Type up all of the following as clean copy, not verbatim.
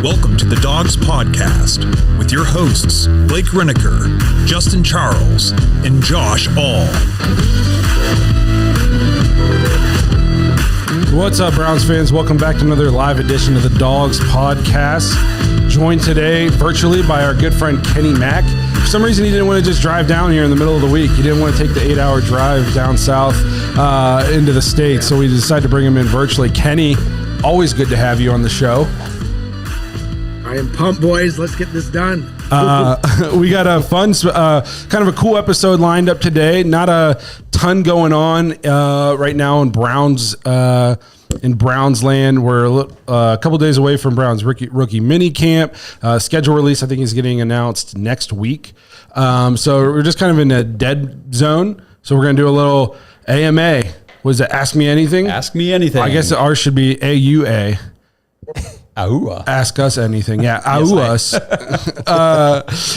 Welcome to the Dawgs Podcast with your hosts, Blake Reneker, Justin Charles, and Josh All. What's up, Browns fans? Welcome back to another live edition of the Dawgs Podcast. Joined today virtually by our good friend Kenny Mack. For some reason, he didn't want to just drive down here in the middle of the week. He didn't want to take the 8-hour drive down south into the States, so we decided to bring him in virtually. Kenny, always good to have you on the show. I am pumped, boys. Let's get this done. We got a fun, kind of a cool episode lined up today. Not a ton going on right now in Browns land. We're a couple days away from Browns rookie mini camp. Schedule release, I think, is getting announced next week. So we're just kind of in a dead zone. So we're going to do a little AMA. Was it Ask Me Anything? Ask Me Anything. I guess ours should be AUA. Aua. Ask us anything. Yeah, us.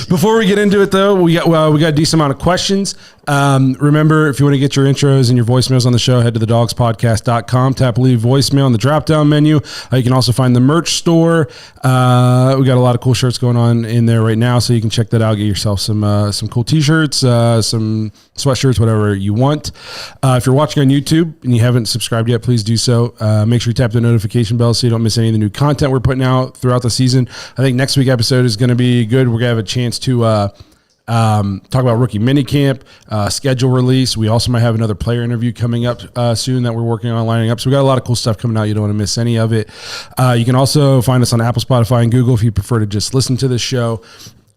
Before we get into it, though, we got a decent amount of questions. Remember, if you want to get your intros and your voicemails on the show, head to thedawgspodcast.com. Tap leave voicemail in the drop-down menu. You can also find the merch store. We got a lot of cool shirts going on in there right now, so you can check that out. Get yourself some cool T-shirts, some sweatshirts, whatever you want. If you're watching on YouTube and you haven't subscribed yet, please do so. Make sure you tap the notification bell so you don't miss any of the new content we're putting out throughout the season. I think next week's episode is going to be good. We're going to have a chance to talk about rookie minicamp, schedule release. We also might have another player interview coming up soon that we're working on lining up. So we got a lot of cool stuff coming out. You don't want to miss any of it. You can also find us on Apple, Spotify, and Google if you prefer to just listen to this show.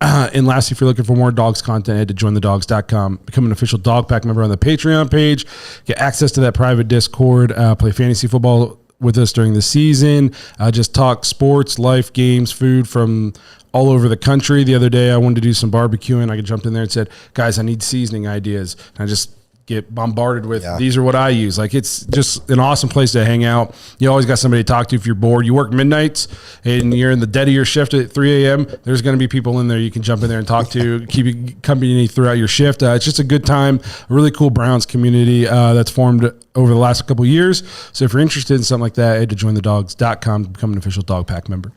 And lastly, if you're looking for more Dawgs content, head to jointhedawgs.com. Become an official Dawg Pack member on the Patreon page. Get access to that private Discord. Play fantasy football with us during the season. Just talk sports, life, games, food from all over the country. The other day I wanted to do some barbecuing. I jumped in there and said, guys, I need seasoning ideas. And I just get bombarded with, these are what I use. Like, it's just an awesome place to hang out. You always got somebody to talk to if you're bored. You work midnights and you're in the dead of your shift at 3 a.m. There's going to be people in there you can jump in there and talk to, keep you company throughout your shift. It's just a good time, a really cool Browns community that's formed over the last couple of years. So if you're interested in something like that, head to jointhedawgs.com to become an official Dawg Pack member.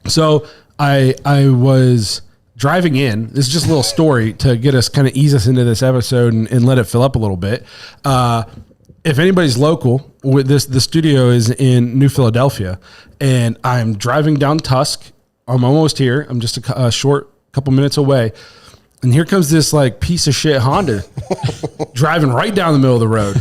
So I was driving in. This is just a little story to get us, kind of ease us into this episode and let it fill up a little bit. If anybody's local, with the studio is in New Philadelphia, and I'm driving down Tusk. I'm almost here. I'm just a short couple minutes away. And here comes this like piece of shit Honda driving right down the middle of the road,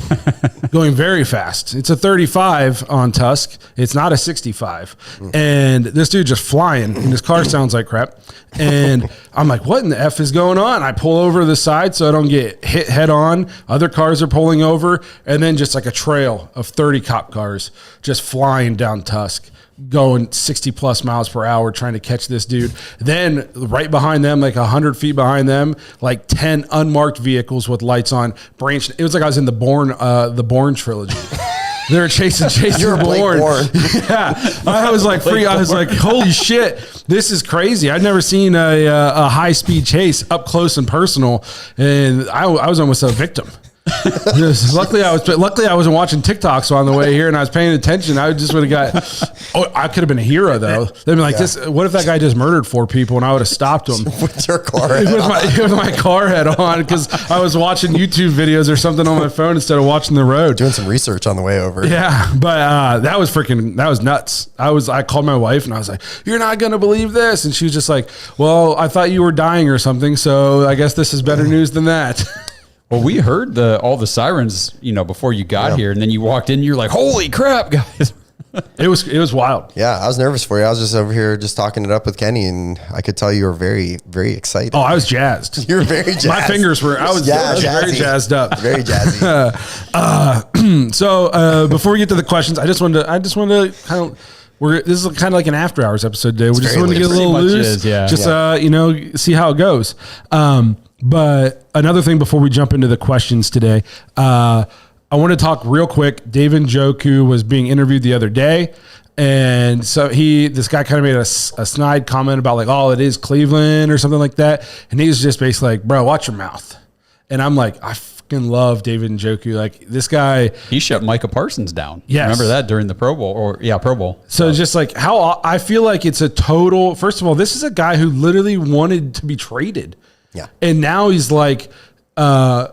going very fast. It's a 35 on Tusk. It's not a 65. And this dude just flying, and his car sounds like crap. And I'm like, what in the F is going on? I pull over to the side so I don't get hit head on. Other cars are pulling over. And then just like a trail of 30 cop cars just flying down Tusk, going 60 plus miles per hour trying to catch this dude. Then right behind them, like 100 feet behind them, like 10 unmarked vehicles with lights on branched. It was like I was in the Bourne trilogy. They were chasing Bourne. Yeah. I was like, holy shit, this is crazy. I'd never seen a high speed chase up close and personal. And I was almost a victim. Luckily I wasn't watching TikToks on the way here, and I was paying attention. I just would have got. I could have been a hero though. They'd be like, "This. What if that guy just murdered 4 people and I would have stopped him with your car with my car head on because I was watching YouTube videos or something on my phone instead of watching the road, doing some research on the way over." Yeah, but that was nuts. I called my wife and I was like, "You're not gonna believe this," and she was just like, "Well, I thought you were dying or something, so I guess this is better news than that." Well, we heard all the sirens, before you got here, and then you walked in. You're like, "Holy crap, guys!" It was wild. Yeah, I was nervous for you. I was just over here just talking it up with Kenny, and I could tell you were very, very excited. Oh, I was jazzed. You were very jazzed. My fingers were. I was very jazzed up. Very jazzy. So before we get to the questions, I just wanted to kind of. This is kind of like an after hours episode today. We just wanted to get a little loose, see how it goes. But another thing before we jump into the questions today, I want to talk real quick. Njoku was being interviewed the other day, and so this guy kind of made a snide comment about like, "Oh, it is Cleveland" or something like that, and he was just basically like, "Bro, watch your mouth." And I'm like, fucking love David Njoku. Like this guy, he shut Micah Parsons down. Yes. Remember that during the Pro Bowl Pro Bowl. So just like how I feel like it's a total, first of all, this is a guy who literally wanted to be traded. Yeah. And now he's like a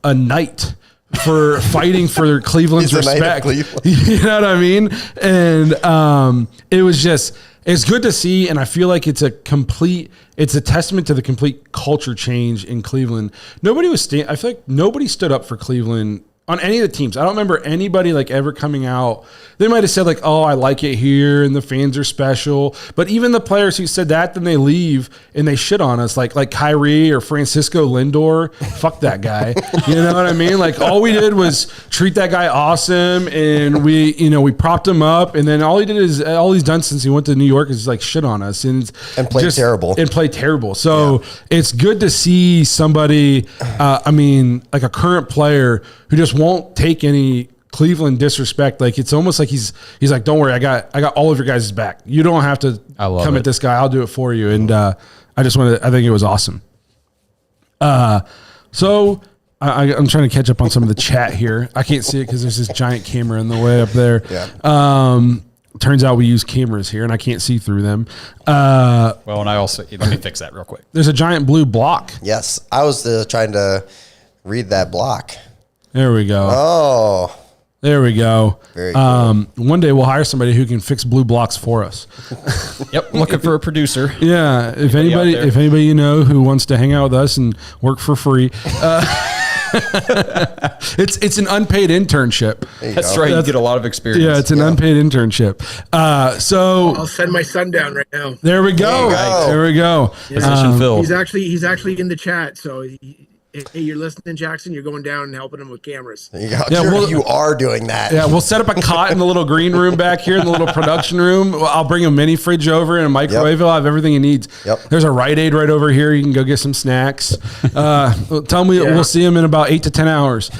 knight for fighting for Cleveland's He's a knight of respect. Cleveland. You know what I mean? And it was just, it's good to see. And I feel like it's a testament to the complete culture change in Cleveland. I feel like nobody stood up for Cleveland on any of the teams. I don't remember anybody like ever coming out. They might have said like, oh, I like it here and the fans are special. But even the players who said that, then they leave and they shit on us like Kyrie or Francisco Lindor. Fuck that guy. You know what I mean? Like all we did was treat that guy awesome and we propped him up. And then all he's done since he went to New York is like shit on us and play terrible. So it's good to see somebody, like a current player who just won't take any Cleveland disrespect. Like it's almost like he's like, don't worry, I got all of your guys' back. You don't have to come at this guy. I'll do it for you. And I think it was awesome. So I'm trying to catch up on some of the chat here. I can't see it because there's this giant camera in the way up there. Yeah. Turns out we use cameras here and I can't see through them. Well, and I also, let me fix that real quick. There's a giant blue block. Yes. I was trying to read that block. There we go. Oh, there we go. Very cool. One day we'll hire somebody who can fix blue blocks for us. Yep, looking for a producer. Yeah, if anybody you know who wants to hang out with us and work for free, it's an unpaid internship. That's right. You get a lot of experience. Yeah, it's an unpaid internship. So I'll send my son down right now. There we go. There we go. Position filled. He's actually in the chat. So. Hey, you're listening, Jackson. You're going down and helping him with cameras. There you go. Yeah, you are doing that. Yeah, we'll set up a cot in the little green room back here in the little production room. I'll bring a mini fridge over and a microwave. I'll have everything he needs. Yep. There's a Rite Aid right over here. You can go get some snacks. Tell me we'll see him in about 8 to 10 hours.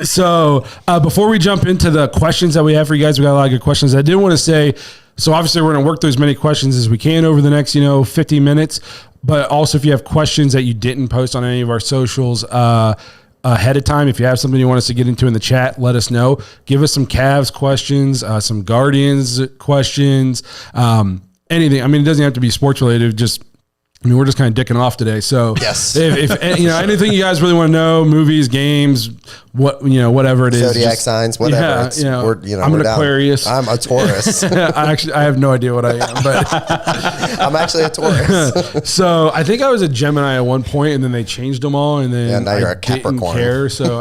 So before we jump into the questions that we have for you guys, we got a lot of good questions. I did want to say, so obviously we're going to work through as many questions as we can over the next 50 minutes. But also, if you have questions that you didn't post on any of our socials ahead of time, if you have something you want us to get into in the chat, let us know. Give us some Cavs questions, some Guardians questions, anything. I mean, it doesn't have to be sports related. We're just kind of dicking off today. So yes, if anything you guys really want to know, movies, games, whatever it is, zodiac signs, whatever. Yeah, I'm an Aquarius. I'm a Taurus. I have no idea what I am, but I'm actually a Taurus. So I think I was a Gemini at one point, and then they changed them all, and then now you're a Capricorn. Didn't care, so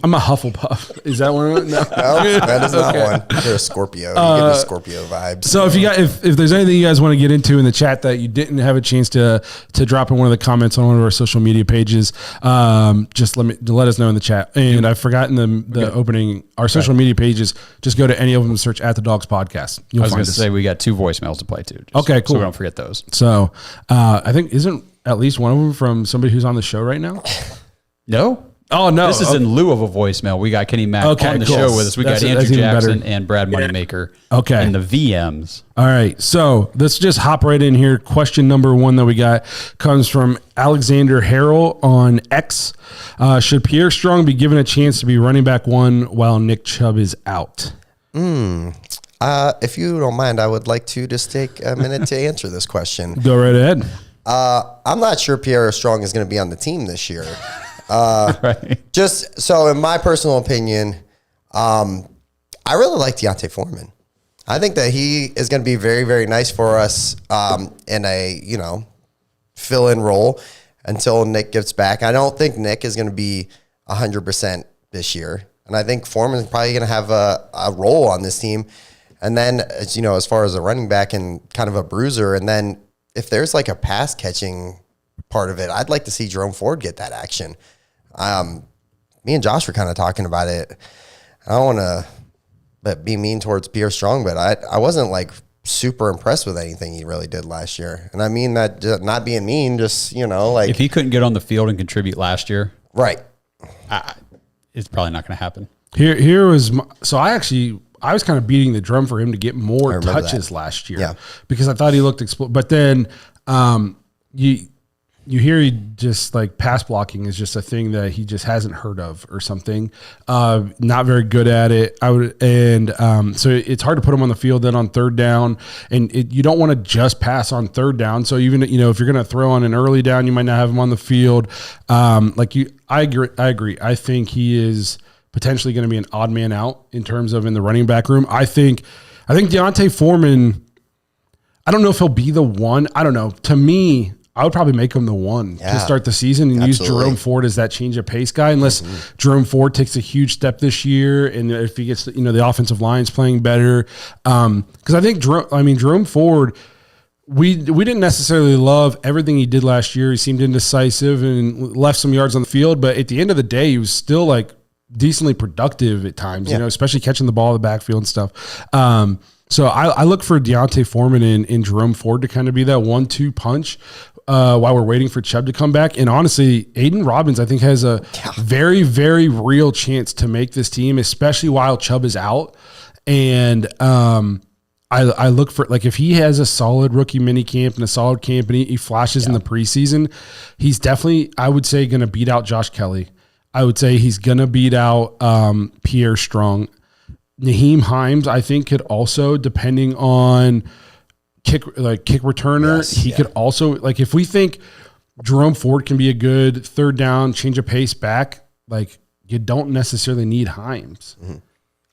I'm a Hufflepuff. Is that one? No, that is not one. You're a Scorpio. You get the Scorpio vibes. So if there's anything you guys want to get into in the chat that you didn't have a chance to drop in one of the comments on one of our social media pages, just let us know in the chat. And I've forgotten the opening. Our social media pages, just go to any of them and search at the Dawgs Podcast. You'll I was find going to us. say we got 2 voicemails to play too. Okay, cool. So we don't forget those. So I think isn't at least one of them from somebody who's on the show right now? No. Oh, no. This is in lieu of a voicemail. We got Kenny Mack on the show with us. We got Andrew Jackson and Brad Moneymaker in the VMs. All right. So let's just hop right in here. Question number 1 that we got comes from Alexander Harrell on X. Should Pierre Strong be given a chance to be running back 1 while Nick Chubb is out? If you don't mind, I would like to just take a minute to answer this question. Go right ahead. I'm not sure Pierre Strong is going to be on the team this year. Right. Just so, in my personal opinion, I really like Deontay Foreman. I think that he is going to be very, very nice for us in a fill-in role until Nick gets back. I don't think Nick is going to be 100% this year, and I think Foreman is probably going to have a role on this team. And then, as far as a running back and kind of a bruiser, and then if there's like a pass catching part of it, I'd like to see Jerome Ford get that action. Me and Josh were kind of talking about it. I don't want to be mean towards Pierre Strong, but I wasn't like super impressed with anything he really did last year. And I mean that not being mean, just, like if he couldn't get on the field and contribute last year, right. It's probably not going to happen. Here was I was kind of beating the drum for him to get more touches last year because I thought he looked but then you hear he just like pass blocking is just a thing that he just hasn't heard of or something. Not very good at it. So it's hard to put him on the field then on third down, and you don't want to just pass on third down. So even, if you're going to throw on an early down, you might not have him on the field. I agree. I think he is potentially going to be an odd man out in terms of in the running back room. I think Deontay Foreman, I don't know if he'll be the one. I don't know. To me, I would probably make him the one to start the season and use Jerome Ford as that change of pace guy, unless Jerome Ford takes a huge step this year and if he gets, the offensive line's playing better. Because I think Jerome Ford, we didn't necessarily love everything he did last year. He seemed indecisive and left some yards on the field, but at the end of the day, he was still like decently productive at times, especially catching the ball in the backfield and stuff. So I look for Deontay Foreman and Jerome Ford to kind of be that 1-2 punch while we're waiting for Chubb to come back. And honestly, Aiden Robbins, I think, has a very, very real chance to make this team, especially while Chubb is out. And I look for, if he has a solid rookie mini camp and a solid camp and he flashes in the preseason, he's definitely, I would say, going to beat out Josh Kelly. I would say he's going to beat out Pierre Strong. Naheem Himes, I think, could also, depending on kick returner, he could also, if we think Jerome Ford can be a good third down, change of pace back, you don't necessarily need Himes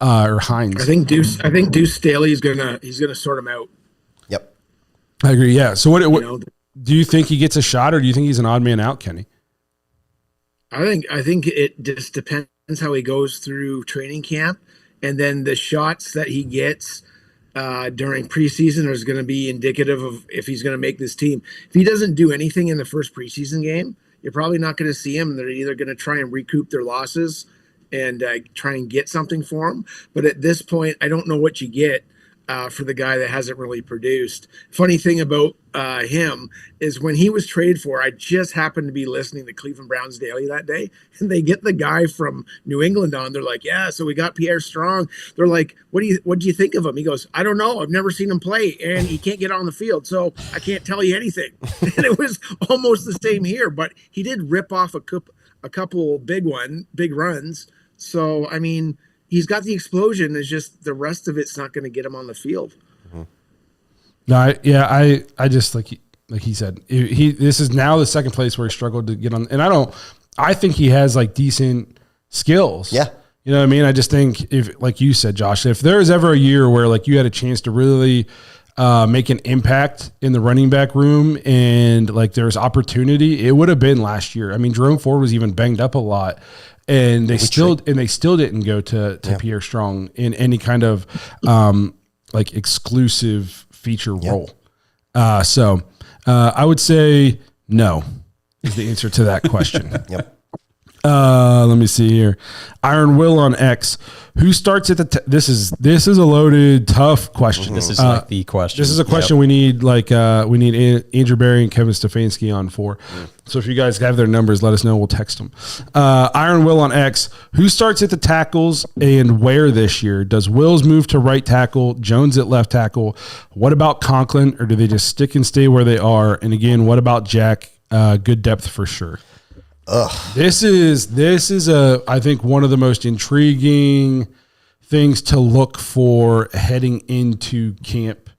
or Hines. I think Deuce Staley he's gonna sort him out. Yep, I agree. Yeah. So what do you think he gets a shot, or do you think he's an odd man out, Kenny? I think it just depends how he goes through training camp, and then the shots that he gets during preseason is going to be indicative of if he's going to make this team. If he doesn't do anything in the first preseason game, you're probably not going to see him. They're either going to try and recoup their losses and try and get something for him. But at this point, I don't know what you get for the guy that hasn't really produced. Funny thing about him is when he was traded for, I just happened to be listening to Cleveland Browns Daily that day, and they get the guy from New England on. They're like, yeah, so we got Pierre Strong. They're like, what do you think of him? He goes, I don't know. I've never seen him play, and he can't get on the field, so I can't tell you anything. And it was almost the same here, but he did rip off a couple big runs. So, I mean, he's got the explosion. It's just the rest of it's not going to get him on the field. Mm-hmm. No, I just like he said, this is now the second place where he struggled to get on. And I think he has decent skills. Yeah. You know what I mean? I just think if, like you said, Josh, if there was ever a year where you had a chance to really make an impact in the running back room and there's opportunity, it would have been last year. I mean, Jerome Ford was even banged up a lot. And they still didn't go to Pierre Strong in any kind of exclusive feature role. So I would say no is the answer to that question. Yep. Let me see here. Iron Will on X. Who starts at the this is a loaded, tough question. This is the question. This is a question we need Andrew Barry and Kevin Stefanski on for. So if you guys have their numbers, let us know. We'll text them. Iron Will on X. Who starts at the tackles and where this year? Does Wills move to right tackle, Jones at left tackle? What about Conklin, or do they just stick and stay where they are? And again, what about Jack? Good depth for sure. This is I think one of the most intriguing things to look for heading into camp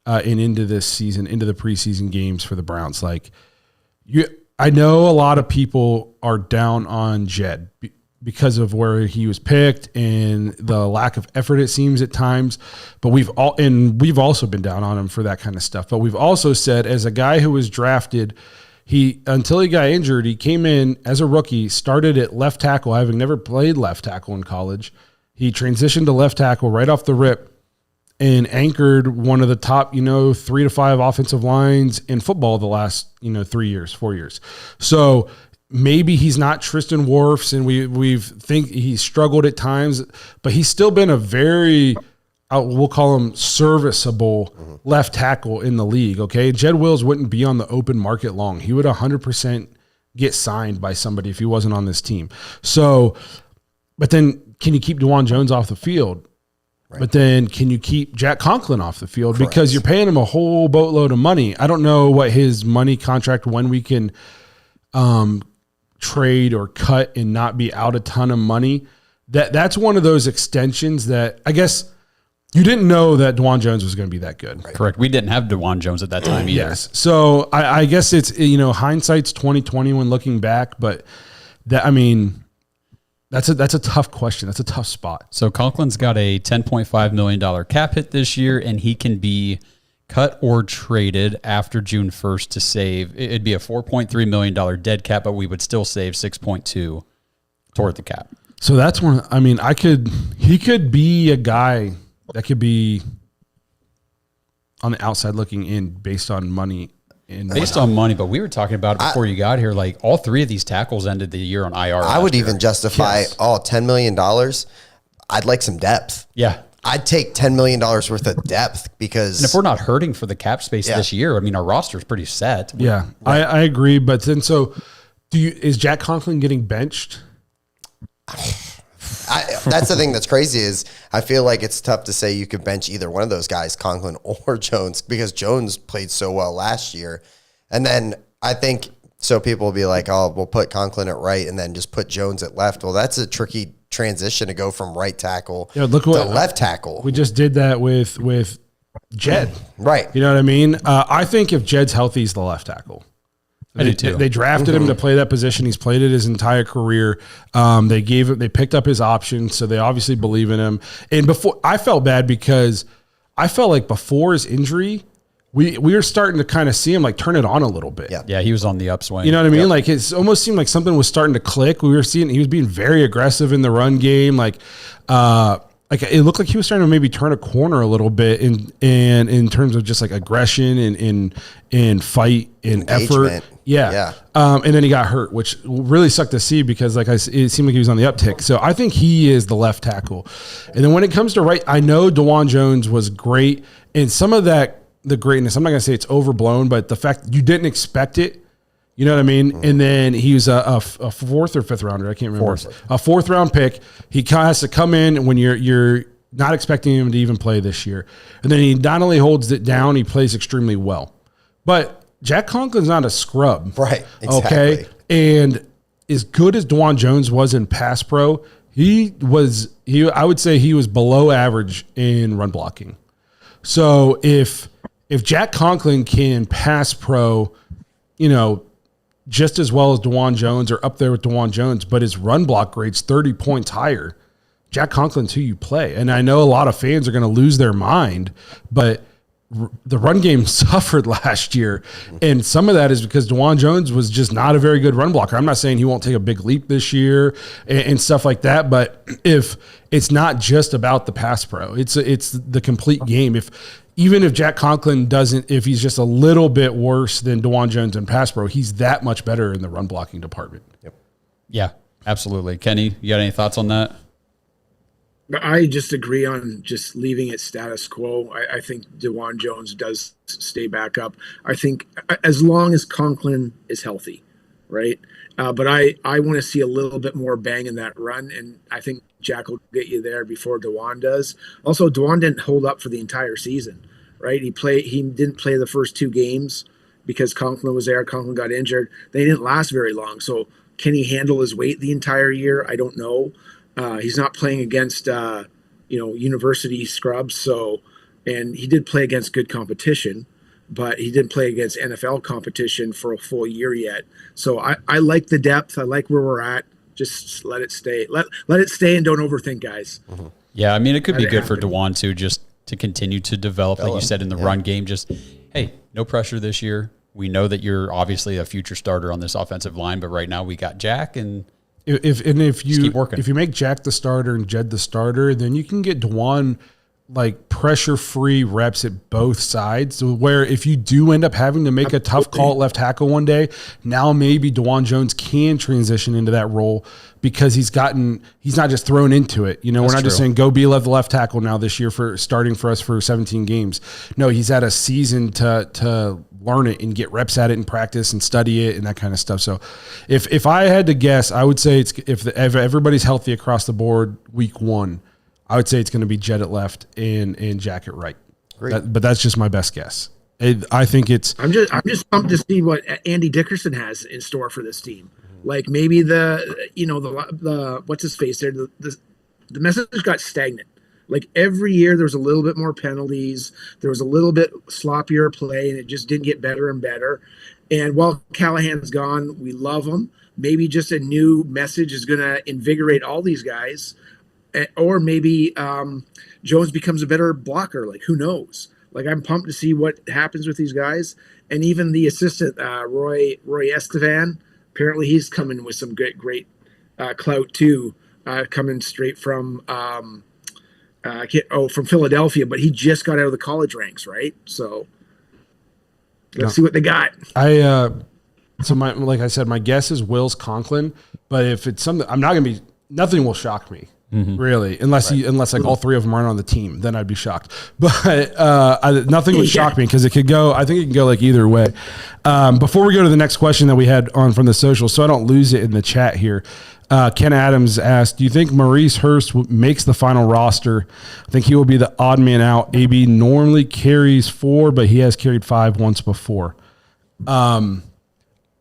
and into this season, into the preseason games for the Browns. I know a lot of people are down on Jed because of where he was picked and the lack of effort it seems at times, but we've also been down on him for that kind of stuff. But we've also said, as a guy who was drafted, until he got injured, he came in as a rookie, started at left tackle, having never played left tackle in college. He transitioned to left tackle right off the rip and anchored one of the top, 3 to 5 offensive lines in football the last, 4 years. So maybe he's not Tristan Wirfs, and we think he's struggled at times, but he's still been a very, we'll call him serviceable left tackle in the league. Okay. Jed Wills wouldn't be on the open market long. He would 100% get signed by somebody if he wasn't on this team. So, but then can you keep Dawand Jones off the field? Right. But then can you keep Jack Conklin off the field? Correct. Because you're paying him a whole boatload of money. I don't know what his money contract, when we can trade or cut and not be out a ton of money. That's one of those extensions that I guess you didn't know that Dawand Jones was going to be that good. Right. Correct. We didn't have Dawand Jones at that time either. Yes. So I guess it's, hindsight's 2020 when looking back, but that's a tough question. That's a tough spot. So Conklin's got a $10.5 million cap hit this year, and he can be cut or traded after June 1st to save. It'd be a $4.3 million dead cap, but we would still save 6.2 toward the cap. So that's one. He could be a guy that could be on the outside looking in based on money. On money, but we were talking about it before you got here. Like all three of these tackles ended the year on IR. I would even justify $10 million. I'd like some depth. Yeah. I'd take $10 million worth of depth because... And if we're not hurting for the cap space this year, our roster is pretty set. Yeah, right. I agree. But then is Jack Conklin getting benched? That's the thing that's crazy is I feel like it's tough to say you could bench either one of those guys, Conklin or Jones, because Jones played so well last year. And then I think so people will be like, oh, we'll put Conklin at right and then just put Jones at left. Well, that's a tricky transition to go from right tackle to left tackle. We just did that with Jed. Right. You know what I mean? I think if Jed's healthy, he's the left tackle. I do too. They drafted him to play that position. He's played it his entire career. They picked up his option, so they obviously believe in him. And I felt bad because I felt like before his injury, we were starting to kind of see him like turn it on a little bit. Yeah, he was on the upswing. You know what I mean? Yep. Like it almost seemed like something was starting to click. We were seeing he was being very aggressive in the run game. Like it looked like he was starting to maybe turn a corner a little bit in terms of just like aggression and fight and effort. Yeah. And then he got hurt, which really sucked to see because it seemed like he was on the uptick. So I think he is the left tackle. And then when it comes to right, I know Dawand Jones was great, and some of the greatness, I'm not going to say it's overblown, but the fact that you didn't expect it, you know what I mean? Mm-hmm. And then he was a fourth or fifth rounder. I can't remember. A fourth round pick. He has to come in when you're not expecting him to even play this year. And then he not only holds it down, he plays extremely well. But Jack Conklin's not a scrub. Right. Exactly. Okay. And as good as Dawand Jones was in pass pro, I would say he was below average in run blocking. So if Jack Conklin can pass pro, just as well as Dawand Jones or up there with Dawand Jones, but his run block grade's 30 points higher, Jack Conklin's who you play. And I know a lot of fans are going to lose their mind, but the run game suffered last year. And some of that is because Dawand Jones was just not a very good run blocker. I'm not saying he won't take a big leap this year and stuff like that, but if it's not just about the pass pro, it's the complete game. Even if Jack Conklin if he's just a little bit worse than Dawand Jones in pass pro, he's that much better in the run blocking department. Yep. Yeah, absolutely. Kenny, you got any thoughts on that? I just agree on just leaving it status quo. I think Dawand Jones does stay back up. I think as long as Conklin is healthy, right? But I want to see a little bit more bang in that run, and I think Jack will get you there before Dawand does. Also, Dawand didn't hold up for the entire season, right? He didn't play the first two games because Conklin was there. Conklin got injured. They didn't last very long. So can he handle his weight the entire year? I don't know. He's not playing against university scrubs. And he did play against good competition, but he didn't play against NFL competition for a full year yet. So I like the depth. I like where we're at. Just let it stay. Let it stay and don't overthink, guys. Mm-hmm. Yeah, it could be good for Dawand too, just to continue to develop, like you said, in the run game. Just, hey, no pressure this year. We know that you're obviously a future starter on this offensive line, but right now we got Jack, and if you keep working. If you make Jack the starter and Jed the starter, then you can get Dawand like pressure-free reps at both sides, so where if you do end up having to make a tough call at left tackle one day, now maybe Dawand Jones can transition into that role because he's not just thrown into it. We're not just saying go be left tackle now this year for starting for us for 17 games. No, he's had a season to learn it and get reps at it and practice and study it and that kind of stuff. So if I had to guess, I would say if everybody's healthy across the board week one, I would say it's going to be Jed at left and Jack at right. But that's just my best guess. I think it's. I'm just pumped to see what Andy Dickerson has in store for this team. Like maybe the what's his face there, the message got stagnant. Like every year there was a little bit more penalties, there was a little bit sloppier play, and it just didn't get better and better. And while Callahan's gone, we love him. Maybe just a new message is going to invigorate all these guys, or maybe Jones becomes a better blocker. Like who knows? Like I'm pumped to see what happens with these guys, and even the assistant Roy Estevan. Apparently he's coming with some great clout too, coming straight from from Philadelphia, but he just got out of the college ranks, right? So let's see what they got. Like I said, my guess is Will's Conklin, but if it's something, I'm not going to be. Nothing will shock me. Really, unless like all three of them aren't on the team, then I'd be shocked. But nothing would shock me because it could go. I think it can go like either way. Before we go to the next question that we had on from the social, so I don't lose it in the chat here. Ken Adams asked, "Do you think Maurice Hurst makes the final roster? I think he will be the odd man out. AB normally carries 4, but he has carried 5 once before."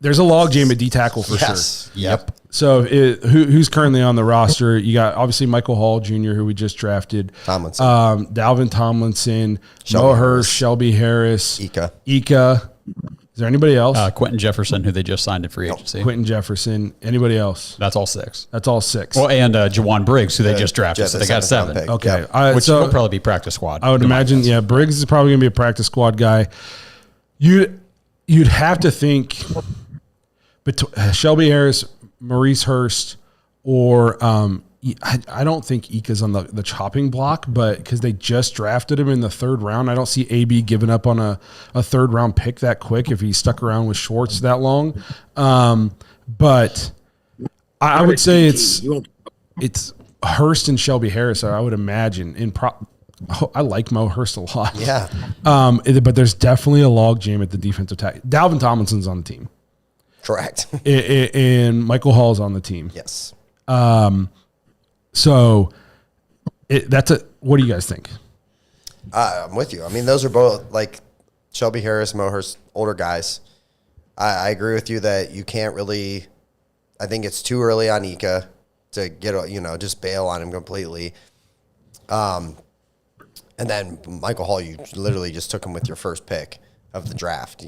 There's a logjam at D tackle for sure. Yep. So who's currently on the roster? You got obviously Michael Hall Jr., who we just drafted. Tomlinson. Dalvin Tomlinson. Mo Hurst. Shelby Harris. Ika. Is there anybody else? Quentin Jefferson, who they just signed in free agency. Quentin Jefferson. Anybody else? That's all 6. That's all 6. Well, and Jawan Briggs, who they just drafted. So they got 7. Pick. Okay. Yep. Which will probably be practice squad. I would imagine, Briggs is probably going to be a practice squad guy. You'd have to think Shelby Harris, Maurice Hurst, or I don't think Ika's on the chopping block, but because they just drafted him in the 3rd round, I don't see AB giving up on a 3rd round pick that quick if he stuck around with Schwartz that long. But I would say it's Hurst and Shelby Harris, I would imagine. I like Mo Hurst a lot. Yeah. But there's definitely a logjam at the defensive tackle. Dalvin Tomlinson's on the team. Correct. And Michael Hall's on the team. Yes. So what do you guys think? I'm with you. I mean, those are both like Shelby Harris, Mo Hurst, older guys. I agree with you that you can't really. I think it's too early on Ika to get just bail on him completely. And then Michael Hall, you literally just took him with your first pick of the draft.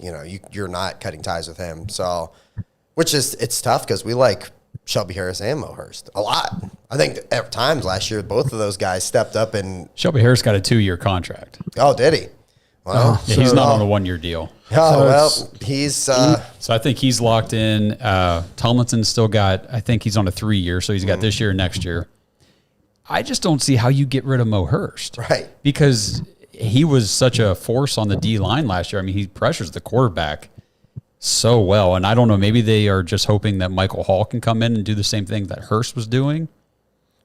You're not cutting ties with him. So, it's tough because we like Shelby Harris and Mo Hurst a lot. I think at times last year, both of those guys stepped up and Shelby Harris got a 2-year contract. Oh, did he? Well, he's not on a 1-year deal. He's. So I think he's locked in. Tomlinson's still got. I think he's on a 3-year, so he's got this year and next year. I just don't see how you get rid of Mo Hurst, right? Because he was such a force on the D line last year. I mean, he pressures the quarterback so well, and I don't know. Maybe they are just hoping that Michael Hall can come in and do the same thing that Hurst was doing.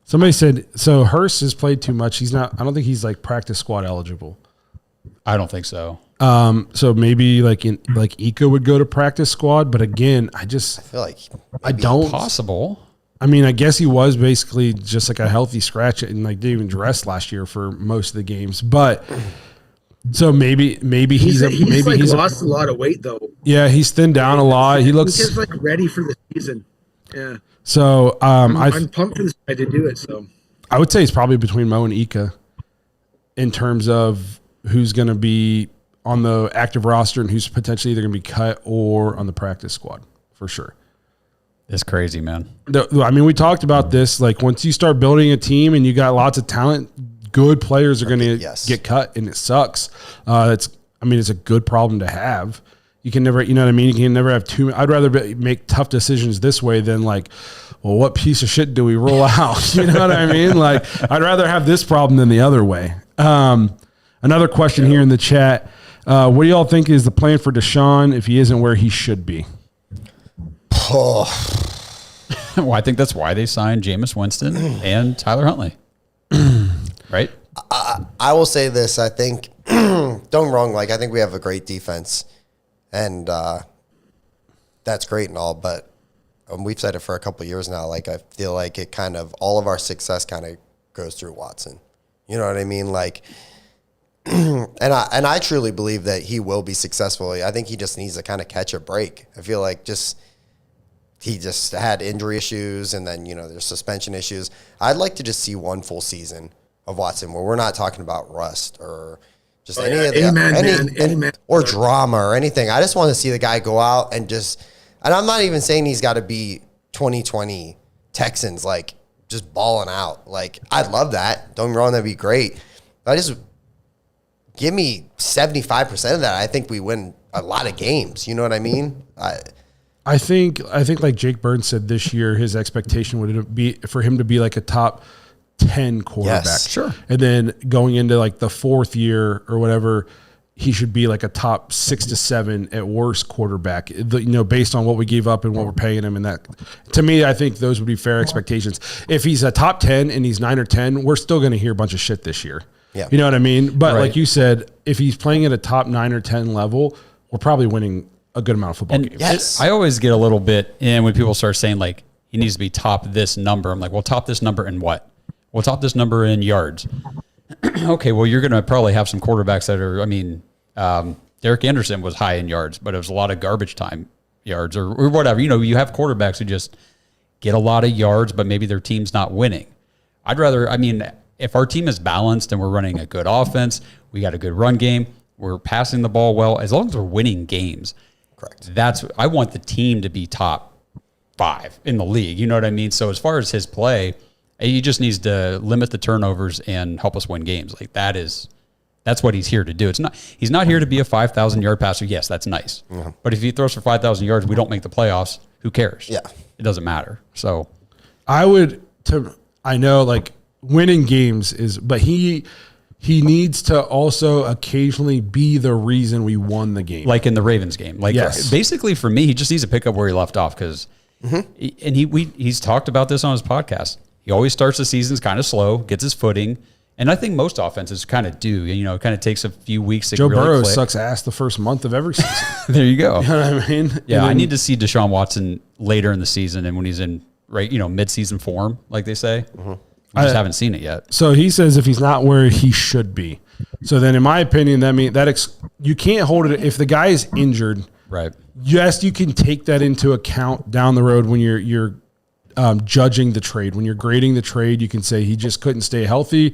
Somebody said so. Hurst has played too much. He's not. I don't think he's like practice squad eligible. I don't think so. So maybe like Ika would go to practice squad, but again, I feel like I don't possible. I mean, I guess he was basically just like a healthy scratch and like didn't even dress last year for most of the games. But so maybe he's lost a lot of weight though. Yeah, he's thinned down a lot. He looks he's like ready for the season. Yeah. So I'm pumped for this guy to do it. So I would say it's probably between Mo and Ika in terms of who's going to be on the active roster and who's potentially either going to be cut or on the practice squad for sure. It's crazy, man. I mean, we talked about this. Like, once you start building a team and you got lots of talent, good players are going to get cut, and it sucks. It's a good problem to have. You can never, you know what I mean? You can never have too. I'd rather make tough decisions this way than like, well, what piece of shit do we roll out? You know what I mean? Like, I'd rather have this problem than the other way. Another question here in the chat. What do y'all think is the plan for Deshaun if he isn't where he should be? Oh. Well, I think that's why they signed Jameis Winston and Tyler Huntley. Right? I will say this. I think, don't get me wrong, like, I think we have a great defense, and that's great and all, but we've said it for a couple of years now. Like, I feel like it kind of, all of our success kind of goes through Watson. You know what I mean? Like, and I truly believe that he will be successful. I think he just needs to kind of catch a break. I feel like he just had injury issues, and then there's suspension issues. I'd like to just see one full season of Watson where we're not talking about rust or just or drama or anything. I just want to see the guy go out and I'm not even saying he's got to be 2020 Texans, like just balling out. Like, I'd love that. Don't get me wrong, that'd be great. But give me 75% of that. I think we win a lot of games. You know what I mean? I think like Jake Burns said this year, his expectation would be for him to be like a top 10 quarterback. Yes, sure. And then going into like the fourth year or whatever, he should be like a top 6 to 7 at worst quarterback, based on what we gave up and what we're paying him. And that, to me, I think those would be fair expectations. If he's a top 10 and he's 9 or 10, we're still going to hear a bunch of shit this year. Yeah. You know what I mean? But Right. like you said, if he's playing at a top 9 or 10 level, we're probably winning a good amount of football games. Yes. I always get a little bit, and when people start saying like he needs to be top this number, I'm like, well, top this number in what? Well, top this number in yards. Okay, well, you're going to probably have some quarterbacks that are, Derek Anderson was high in yards, but it was a lot of garbage time yards or whatever. You have quarterbacks who just get a lot of yards, but maybe their team's not winning. I'd rather, if our team is balanced and we're running a good offense, we got a good run game, we're passing the ball well, as long as we're winning games. Correct. I want the team to be top 5 in the league. You know what I mean? So as far as his play, he just needs to limit the turnovers and help us win games. Like that's what he's here to do. He's not here to be a 5,000 yard passer. Yes, that's nice. Mm-hmm. But if he throws for 5,000 yards, we don't make the playoffs. Who cares? Yeah. It doesn't matter. So I know like winning games but he needs to also occasionally be the reason we won the game. like in the Ravens game. Like Yes. basically for me, he just needs to pick up where he left off because he's talked about this on his podcast. He always starts the seasons kind of slow, gets his footing. And I think most offenses kind of do. It kind of takes a few weeks to Joe really Burrow click. sucks ass the first month of every season. There you go. You know what I mean? Yeah, I And need to see Deshaun Watson later in the season and when he's in mid-season form, like they say. I just haven't seen it yet. So he says if he's not where he should be. So then in my opinion, that means you can't hold it if the guy is injured. Right. Yes, you can take that into account down the road when you're judging the trade. When you're grading the trade, you can say he just couldn't stay healthy.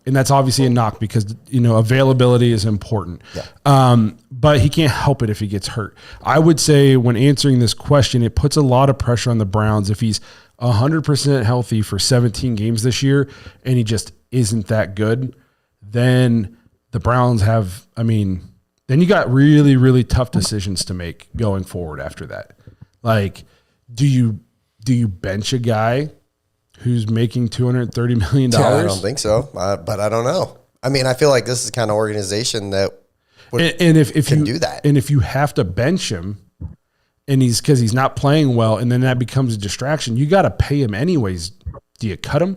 And that's obviously a knock because, availability is important. Yeah. But he can't help it if he gets hurt. I would say when answering this question, it puts a lot of pressure on the Browns. If he's 100% healthy for 17 games this year and he just isn't that good, then the Browns then you got really, really tough decisions to make going forward after that. Like, do you bench a guy who's making $230 million? Yeah, I don't think so, but I don't know. I feel like this is the kind of organization that can do that. And if you have to bench him and because he's not playing well and then that becomes a distraction, you got to pay him anyways. Do you cut him?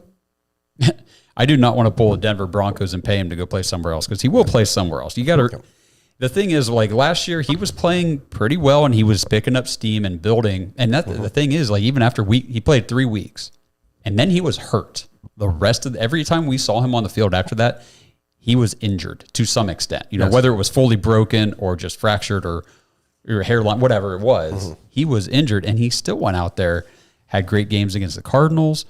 I do not want to pull the Denver Broncos and pay him to go play somewhere else because he will play somewhere else. You got to. The thing is, like last year, he was playing pretty well and he was picking up steam and building. And the thing is, like even after he played 3 weeks, and then he was hurt. The rest of every time we saw him on the field after that, he was injured to some extent. Whether it was fully broken or just fractured or hairline, whatever it was, he was injured, and he still went out there, had great games against the Cardinals,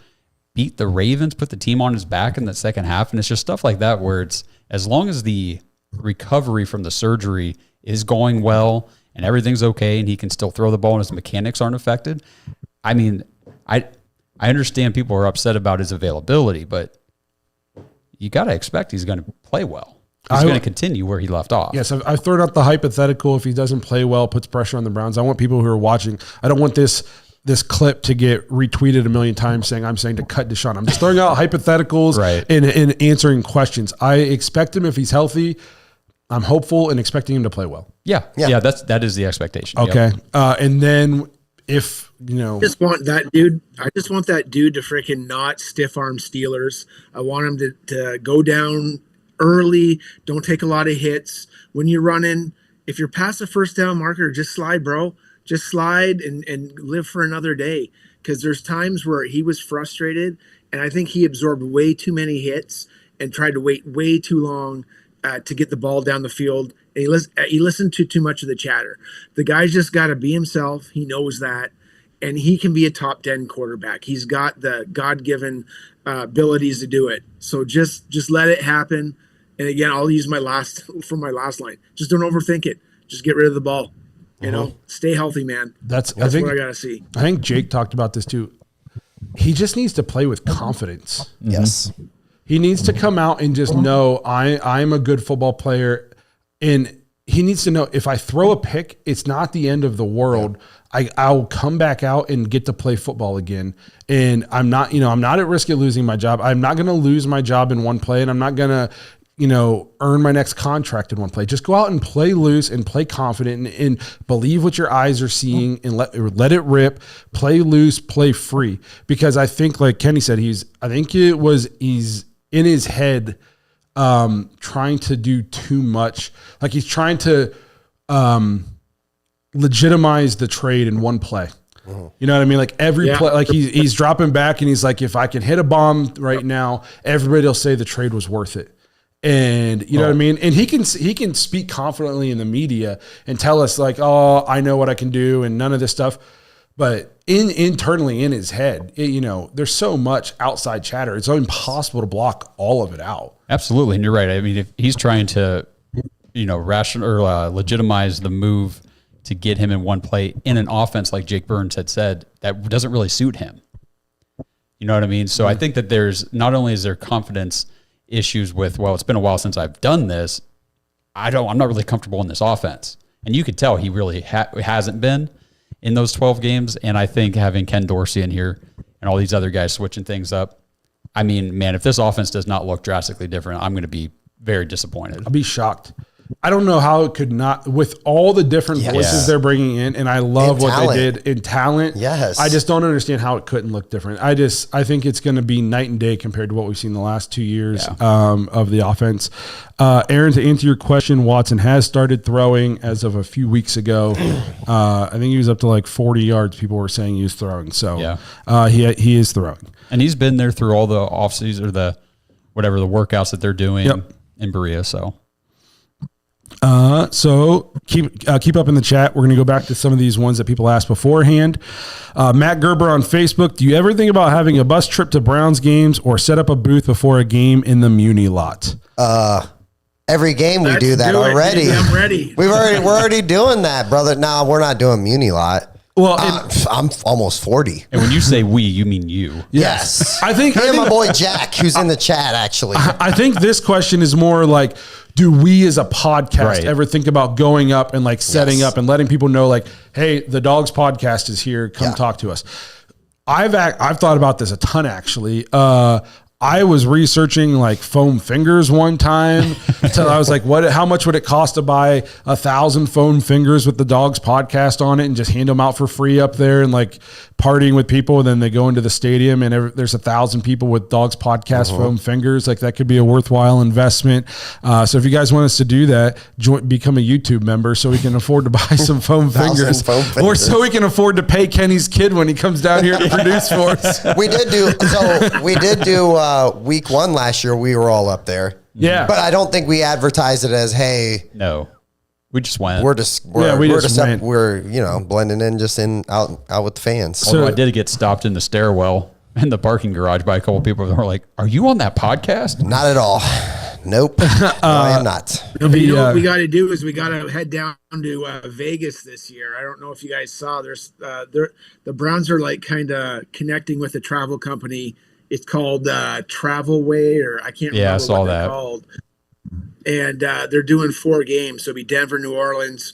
beat the Ravens, put the team on his back in the second half, and it's just stuff like that where it's as long as the recovery from the surgery is going well and everything's okay, and he can still throw the ball and his mechanics aren't affected. I understand people are upset about his availability, but you got to expect he's going to play well. He's going to continue where he left off. Yes, I've thrown out the hypothetical. If he doesn't play well, puts pressure on the Browns. I want people who are watching. I don't want this clip to get retweeted a million times saying I'm saying to cut Deshaun. I'm just throwing out hypotheticals Right. and answering questions. I expect him if he's healthy. I'm hopeful and expecting him to play well. Yeah. That is the expectation. Okay, Yep. and then if I just want that dude. I just want that dude to freaking not stiff arm Steelers. I want him to go down early. Don't take a lot of hits when you're running. If you're past the first down marker, just slide, bro. Just slide and live for another day. Because there's times where he was frustrated, and I think he absorbed way too many hits and tried to wait way too long to get the ball down the field. And he listened to too much of the chatter. The guy's just got to be himself. He knows that. And he can be a top 10 quarterback. He's got the God-given abilities to do it. So just let it happen. And again, I'll use my last line. Just don't overthink it. Just get rid of the ball. You know, stay healthy, man. That's what I got to see. I think Jake talked about this too. He just needs to play with confidence. Yes. He needs to come out and just know I'm a good football player. And he needs to know if I throw a pick, it's not the end of the world. I'll come back out and get to play football again. And I'm not at risk of losing my job. I'm not going to lose my job in one play, and I'm not going to, earn my next contract in one play. Just go out and play loose and play confident and believe what your eyes are seeing and let it rip, play loose, play free. Because I think, like Kenny said, he's in his head trying to do too much. Like he's trying to legitimize the trade in one play. You know what I mean? Like every play, like he's dropping back and he's like, if I can hit a bomb right now, everybody will say the trade was worth it. And you know what I mean? And he can speak confidently in the media and tell us like, oh, I know what I can do and none of this stuff. But internally in his head, there's so much outside chatter. It's impossible to block all of it out. Absolutely. And you're right. I mean, if he's trying to, legitimize the move to get him in one play in an offense, like Jake Burns had said, that doesn't really suit him. You know what I mean? So I think that there's not only is there confidence issues with, well, it's been a while since I've done this. I'm not really comfortable in this offense. And you could tell he really hasn't been in those 12 games. And I think having Ken Dorsey in here and all these other guys switching things up, I mean, man, if this offense does not look drastically different, I'm going to be very disappointed. I'll be shocked. I don't know how it could not, with all the different voices they're bringing in, and I love what they did in talent. Yes. I just don't understand how it couldn't look different. I think it's going to be night and day compared to what we've seen the last 2 years of the offense. Aaron, to answer your question, Watson has started throwing as of a few weeks ago. I think he was up to like 40 yards. People were saying he was throwing. So he is throwing. And he's been there through all the offseason or the workouts that they're doing in Berea. So keep up in the chat. We're going to go back to some of these ones that people asked beforehand. Matt Gerber on Facebook. Do you ever think about having a bus trip to Browns games or set up a booth before a game in the Muni lot? Every game we do that already. I'm ready. We're already doing that, brother. No, we're not doing Muni lot. Well, I'm almost 40. And when you say we, you mean you. Yes. I think my boy Jack, who's in the chat, actually. I think this question is more like, do we as a podcast ever think about going up and like setting up and letting people know like, hey, the Dawgs podcast is here. Come talk to us. I've thought about this a ton, actually. I was researching like foam fingers one time. So I was like, how much would it cost to buy 1,000 foam fingers with the Dawgs podcast on it and just hand them out for free up there and like partying with people. And then they go into the stadium and there's 1,000 people with Dawgs podcast foam fingers. Like that could be a worthwhile investment. So if you guys want us to do that, become a YouTube member so we can afford to buy some foam fingers, or so we can afford to pay Kenny's kid when he comes down here to produce for us. We did do week one last year. We were all up there. Yeah. But I don't think we advertised it as, hey, no, we just went. We're blending in just out with the fans. Although I did get stopped in the stairwell in the parking garage by a couple of people that were like, are you on that podcast? Not at all. Nope. No, I am not. What we got to do is we got to head down to Vegas this year. I don't know if you guys saw. The Browns are like kind of connecting with a travel company. It's called Travelway, or I can't remember I saw what they're that. called. And they're doing 4 games. So it'll be Denver, New Orleans,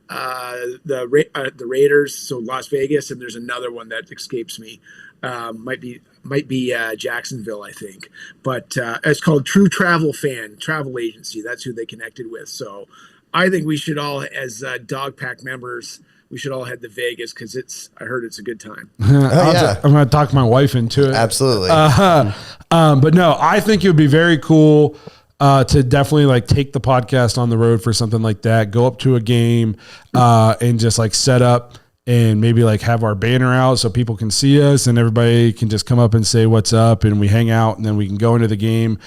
the Raiders, so Las Vegas, and there's another one that escapes me. Might be Jacksonville, I think. But it's called True Travel Agency. That's who they connected with. So I think we should all, as Dog Pack members, we should all head to Vegas because I heard it's a good time. I'm going to talk my wife into it. Absolutely. But no, I think it would be very cool to definitely like take the podcast on the road for something like that. Go up to a game and just like set up and maybe like have our banner out so people can see us and everybody can just come up and say what's up and we hang out and then we can go into the game.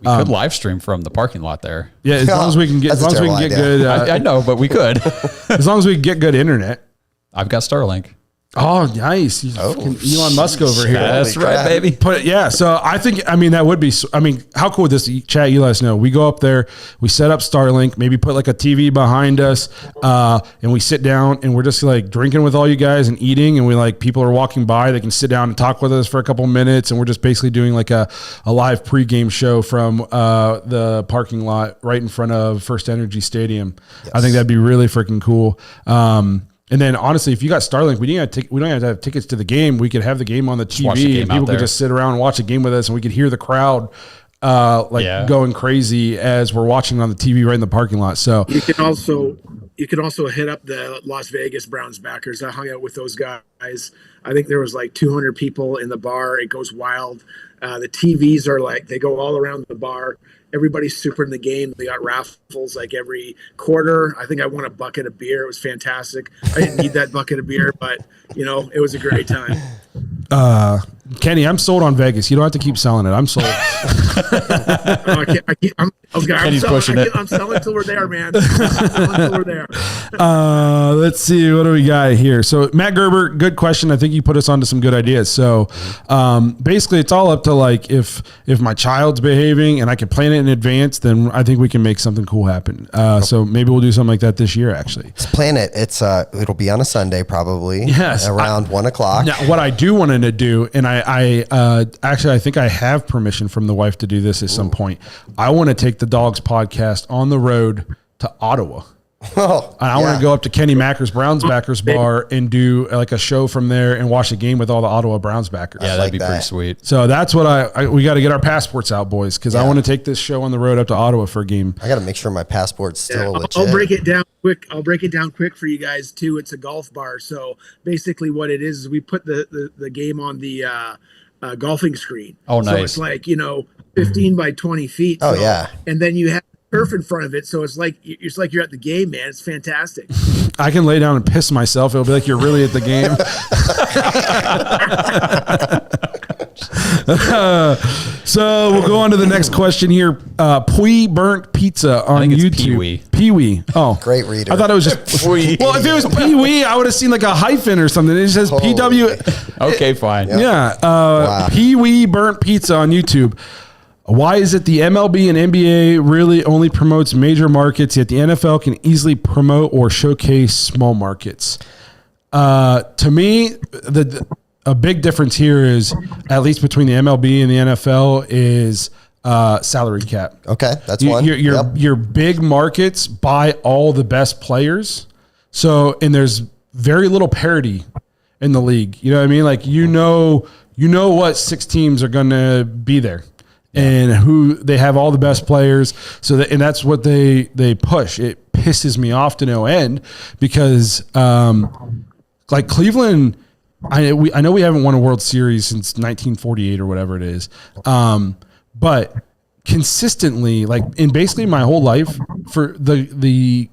We could live stream from the parking lot there. Yeah, as long as we can get, That's as long as we can a get terrible good, I know, but we could. as long as we can get good internet. I've got Starlink. Oh, nice. He's fucking Elon Musk over here. That's Holy right, crap. baby. So I think, that would be, how cool would this, chat, you let us know. We go up there, we set up Starlink, maybe put like a TV behind us, and we sit down and we're just like drinking with all you guys and eating, and we like, people are walking by, they can sit down and talk with us for a couple minutes, and we're just basically doing like a live pregame show from the parking lot right in front of First Energy Stadium. Yes. I think that'd be really freaking cool. And then honestly, if you got Starlink, we don't have to have tickets to the game. We could have the game on the TV, and people could just sit around and watch a game with us, and we could hear the crowd going crazy as we're watching on the TV right in the parking lot. So you can also hit up the Las Vegas Browns backers. I hung out with those guys. I think there was like 200 people in the bar. It goes wild. The TVs are like, they go all around the bar. Everybody's super in the game. They got raffles like every quarter. I think I won a bucket of beer. It was fantastic. I didn't need that bucket of beer, but it was a great time. Kenny, I'm sold on Vegas. You don't have to keep selling it. I'm sold. I'm selling until we're there, man. Until we're there. Let's see. What do we got here? So Matt Gerber, good question. I think you put us onto some good ideas. So basically it's all up to like, if my child's behaving and I can plan it in advance, then I think we can make something cool happen. So maybe we'll do something like that this year, actually. Let's plan it. It'll be on a Sunday probably. Yes. Around 1:00. Now, what I do want to do, and I think I have permission from the wife to do this at some point. I want to take the Dawgs podcast on the road to Ottawa. Oh, I want to go up to Kenny Macker's Browns backers bar and do like a show from there and watch a game with all the Ottawa Browns backers. Yeah, that'd be pretty sweet. So that's what we got to get our passports out, boys, because I want to take this show on the road up to Ottawa for a game. I got to make sure my passport's still legit. I'll break it down quick. I'll break it down quick for you guys too. It's a golf bar. So basically what it is we put the game on the golfing screen. Oh, nice. So it's like, 15 by 20 feet. Oh, yeah. And then you have turf in front of it, so it's like you're at the game, man. It's fantastic. I can lay down and piss myself. It'll be like you're really at the game. So we'll go on to the next question here. Pui Burnt Pizza on YouTube. Pee-wee. Pee-wee. Oh, Great reader. I thought it was just well, if it was Pee-wee, I would have seen like a hyphen or something. It just says PW. Okay, fine. Yeah. Wow. Pee-wee Burnt Pizza on YouTube. Why is it the MLB and NBA really only promotes major markets, yet the NFL can easily promote or showcase small markets? To me, a big difference here is, at least between the MLB and the NFL, is salary cap. Okay, that's one. Your big markets buy all the best players, and there's very little parity in the league. You know what I mean? Like you know what 6 teams are going to be there. And who they have all the best players, and that's what they push. It pisses me off to no end because, like Cleveland, I know we haven't won a World Series since 1948 or whatever it is, but consistently, like in basically my whole life, for the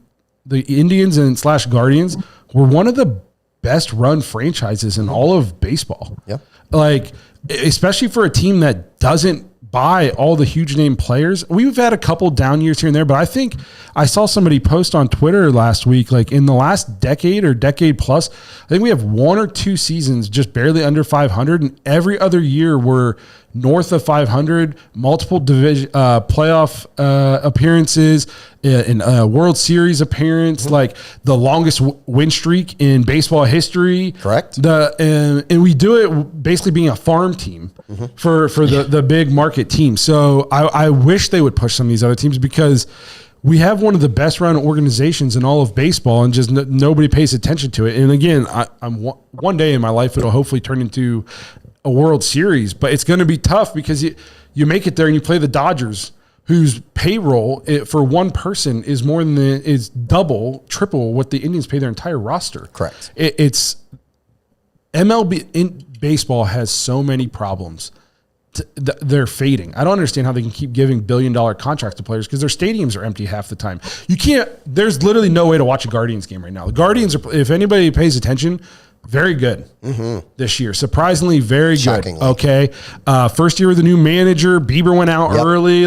Indians and / Guardians were one of the best run franchises in all of baseball. Yeah, like especially for a team that doesn't buy all the huge name players. We've had a couple down years here and there, but I think I saw somebody post on Twitter last week, like in the last decade or decade plus, I think we have 1 or 2 seasons just barely under 500, and every other year we're north of 500, multiple division playoff appearances, in a World Series appearance, like the longest win streak in baseball history. Correct. And we do it basically being a farm team for the big market team. So I wish they would push some of these other teams, because we have one of the best run organizations in all of baseball, and just nobody pays attention to it. And again, I'm one day in my life, it'll hopefully turn into a World Series, but it's going to be tough because you make it there and you play the Dodgers, whose payroll for one person is is double, triple what the Indians pay their entire roster. Correct. It's MLB in baseball has so many problems. They're fading. I don't understand how they can keep giving billion-dollar contracts to players, because their stadiums are empty half the time. You can't. There's literally no way to watch a Guardians game right now. The Guardians are. If anybody pays attention, very good this year. Surprisingly, very Shockingly. good. Okay. First year with the new manager. Bieber went out early.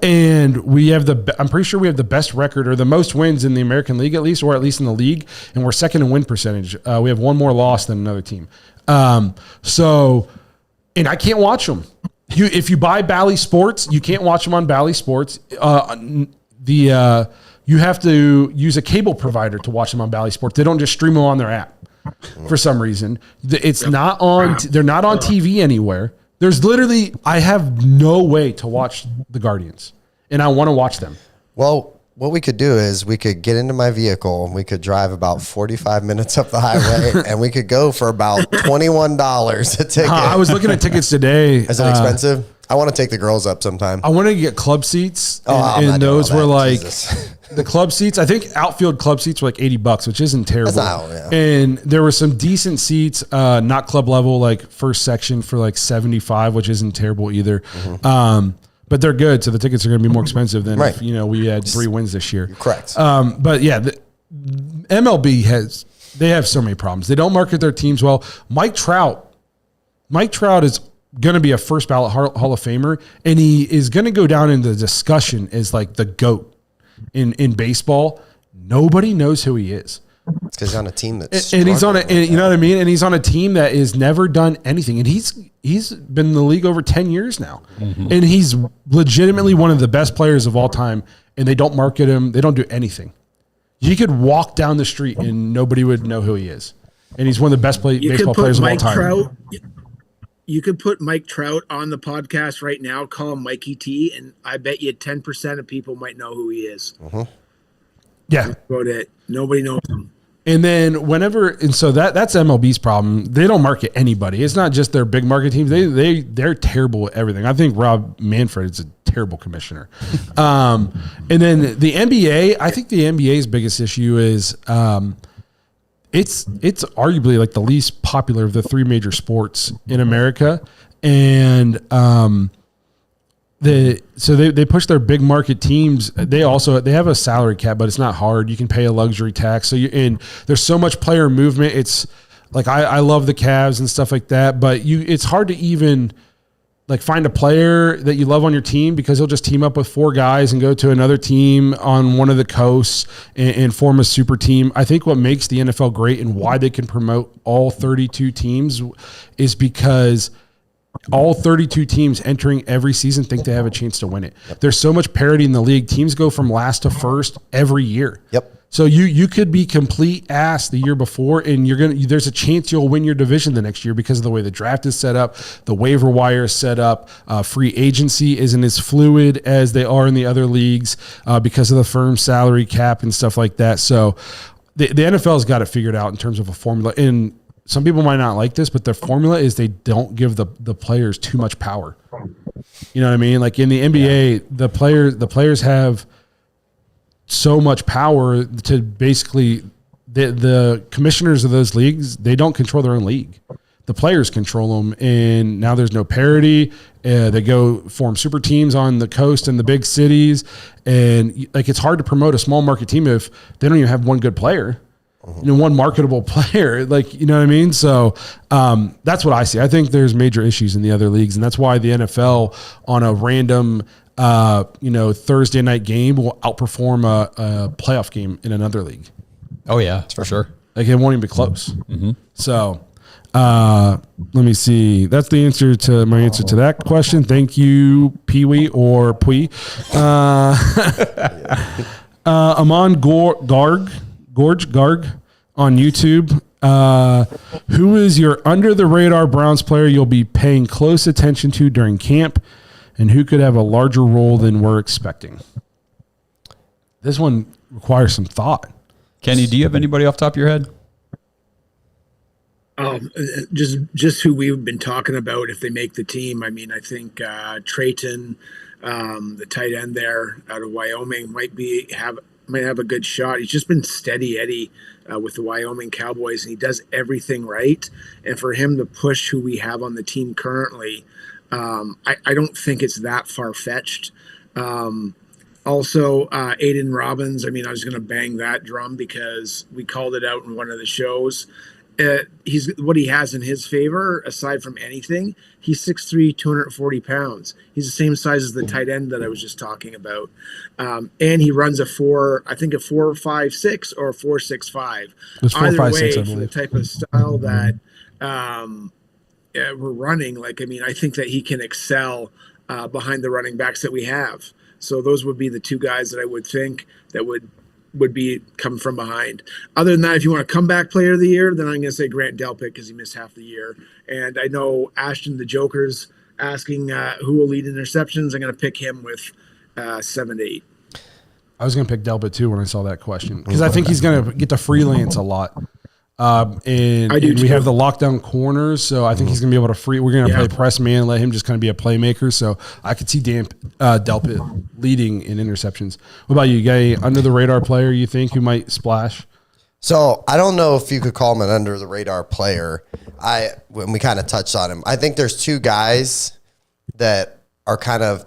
And we have I'm pretty sure we have the best record or the most wins in the American League, at least, or at least in the league. And we're second in win percentage. We have one more loss than another team. And I can't watch them. If you buy Bally Sports, you can't watch them on Bally Sports. You have to use a cable provider to watch them on Bally Sports. They don't just stream them on their app for some reason. It's not on. They're not on TV anywhere. There's literally, I have no way to watch the Guardians, and I want to watch them. Well, what we could do is we could get into my vehicle and we could drive about 45 minutes up the highway and we could go for about $21 a ticket. I was looking at tickets today. Is it expensive? I want to take the girls up sometime. I wanted to get club seats, and doing those all were that. like Jesus. the club seats. I think outfield club seats were like $80, which isn't terrible. That's not, And there were some decent seats, not club level, like first section for like 75, which isn't terrible either. But they're good, so the tickets are going to be more expensive than if we had 3 wins this year. Correct. But yeah, the MLB they have so many problems. They don't market their teams well. Mike Trout is going to be a first ballot Hall of Famer, and he is going to go down in the discussion as like the GOAT in baseball. Nobody knows who he is. It's because he's on a team that's and he's on a, and you know what I mean? And he's on a team that has never done anything. And he's been in the league over 10 years now. And he's legitimately one of the best players of all time. And they don't market him. They don't do anything. He could walk down the street and nobody would know who he is. And he's one of the best baseball players of all time. You could put Mike Trout on the podcast right now, call him Mikey T, and I bet you 10% of people might know who he is. Yeah. That's about it. Nobody knows him. And then so that's MLB's problem. They don't market anybody. It's not just their big market teams. They're terrible at everything. I think Rob Manfred is a terrible commissioner. And then the NBA, I think the NBA's biggest issue is it's arguably like the least popular of the 3 major sports in America. And they push their big market teams. They have a salary cap, but it's not hard. You can pay a luxury tax. And there's so much player movement. It's like I love the Cavs and stuff like that, but it's hard to even like find a player that you love on your team because he'll just team up with 4 guys and go to another team on one of the coasts and form a super team. I think what makes the NFL great and why they can promote all 32 teams is because all 32 teams entering every season think they have a chance to win it. There's so much parity in the league. Teams go from last to first every year. So you could be complete ass the year before, and there's a chance you'll win your division the next year because of the way the draft is set up, the waiver wire is set up. Free agency isn't as fluid as they are in the other leagues because of the firm salary cap and stuff like that. So the NFL's got it figured out in terms of a formula. And some people might not like this, but their formula is they don't give the players too much power. You know what I mean? Like in the NBA, the players have so much power to basically the commissioners of those leagues, they don't control their own league. The players control them, and now there's no parity. They go form super teams on the coast and the big cities, and like it's hard to promote a small market team if they don't even have one good player. One marketable player, like, you know what I mean? So that's what I see. I think there's major issues in the other leagues, and that's why the NFL on a random, Thursday night game will outperform a playoff game in another league. Oh yeah, for sure. Like it won't even be close. So let me see. That's the answer to my answer to that question. Thank you, Pee-wee or Pui. Amon Garg on YouTube. Who is your under the radar Browns player you'll be paying close attention to during camp, and who could have a larger role than we're expecting? This one requires some thought. Kenny, do you have anybody off the top of your head? Just who we've been talking about if they make the team. I mean, I think Trayton, the tight end there out of Wyoming, might have a good shot. He's just been steady Eddie with the Wyoming Cowboys, and he does everything right. And for him to push who we have on the team currently, I don't think it's that far-fetched. Also, Aiden Robbins, I mean, I was going to bang that drum because we called it out in one of the shows, he's what he has in his favor, aside from anything, he's 6'3", 240 pounds. He's the same size as the tight end that I was just talking about. And he runs a 4.56 or 4.65. It's 4.56, I way, believe. for the type of style that we're running, I think that he can excel behind the running backs that we have. So those would be the two guys that I would think that would be coming from behind. Other than that, if you want a comeback player of the year, then I'm going to say Grant Delpit because he missed half the year. And I know Ashton, the Joker's asking who will lead interceptions. I'm going to pick him with 7 to 8. I was going to pick Delpit too when I saw that question because I think he's going to get to freelance a lot. And we have the lockdown corners, so I think he's going to be able to we're going to play press man, let him just kind of be a playmaker. So I could see Delpit leading in interceptions. What about you, guy? Under the radar player you think who might splash? So I don't know if you could call him an under the radar player. When we kind of touched on him, I think there's two guys that are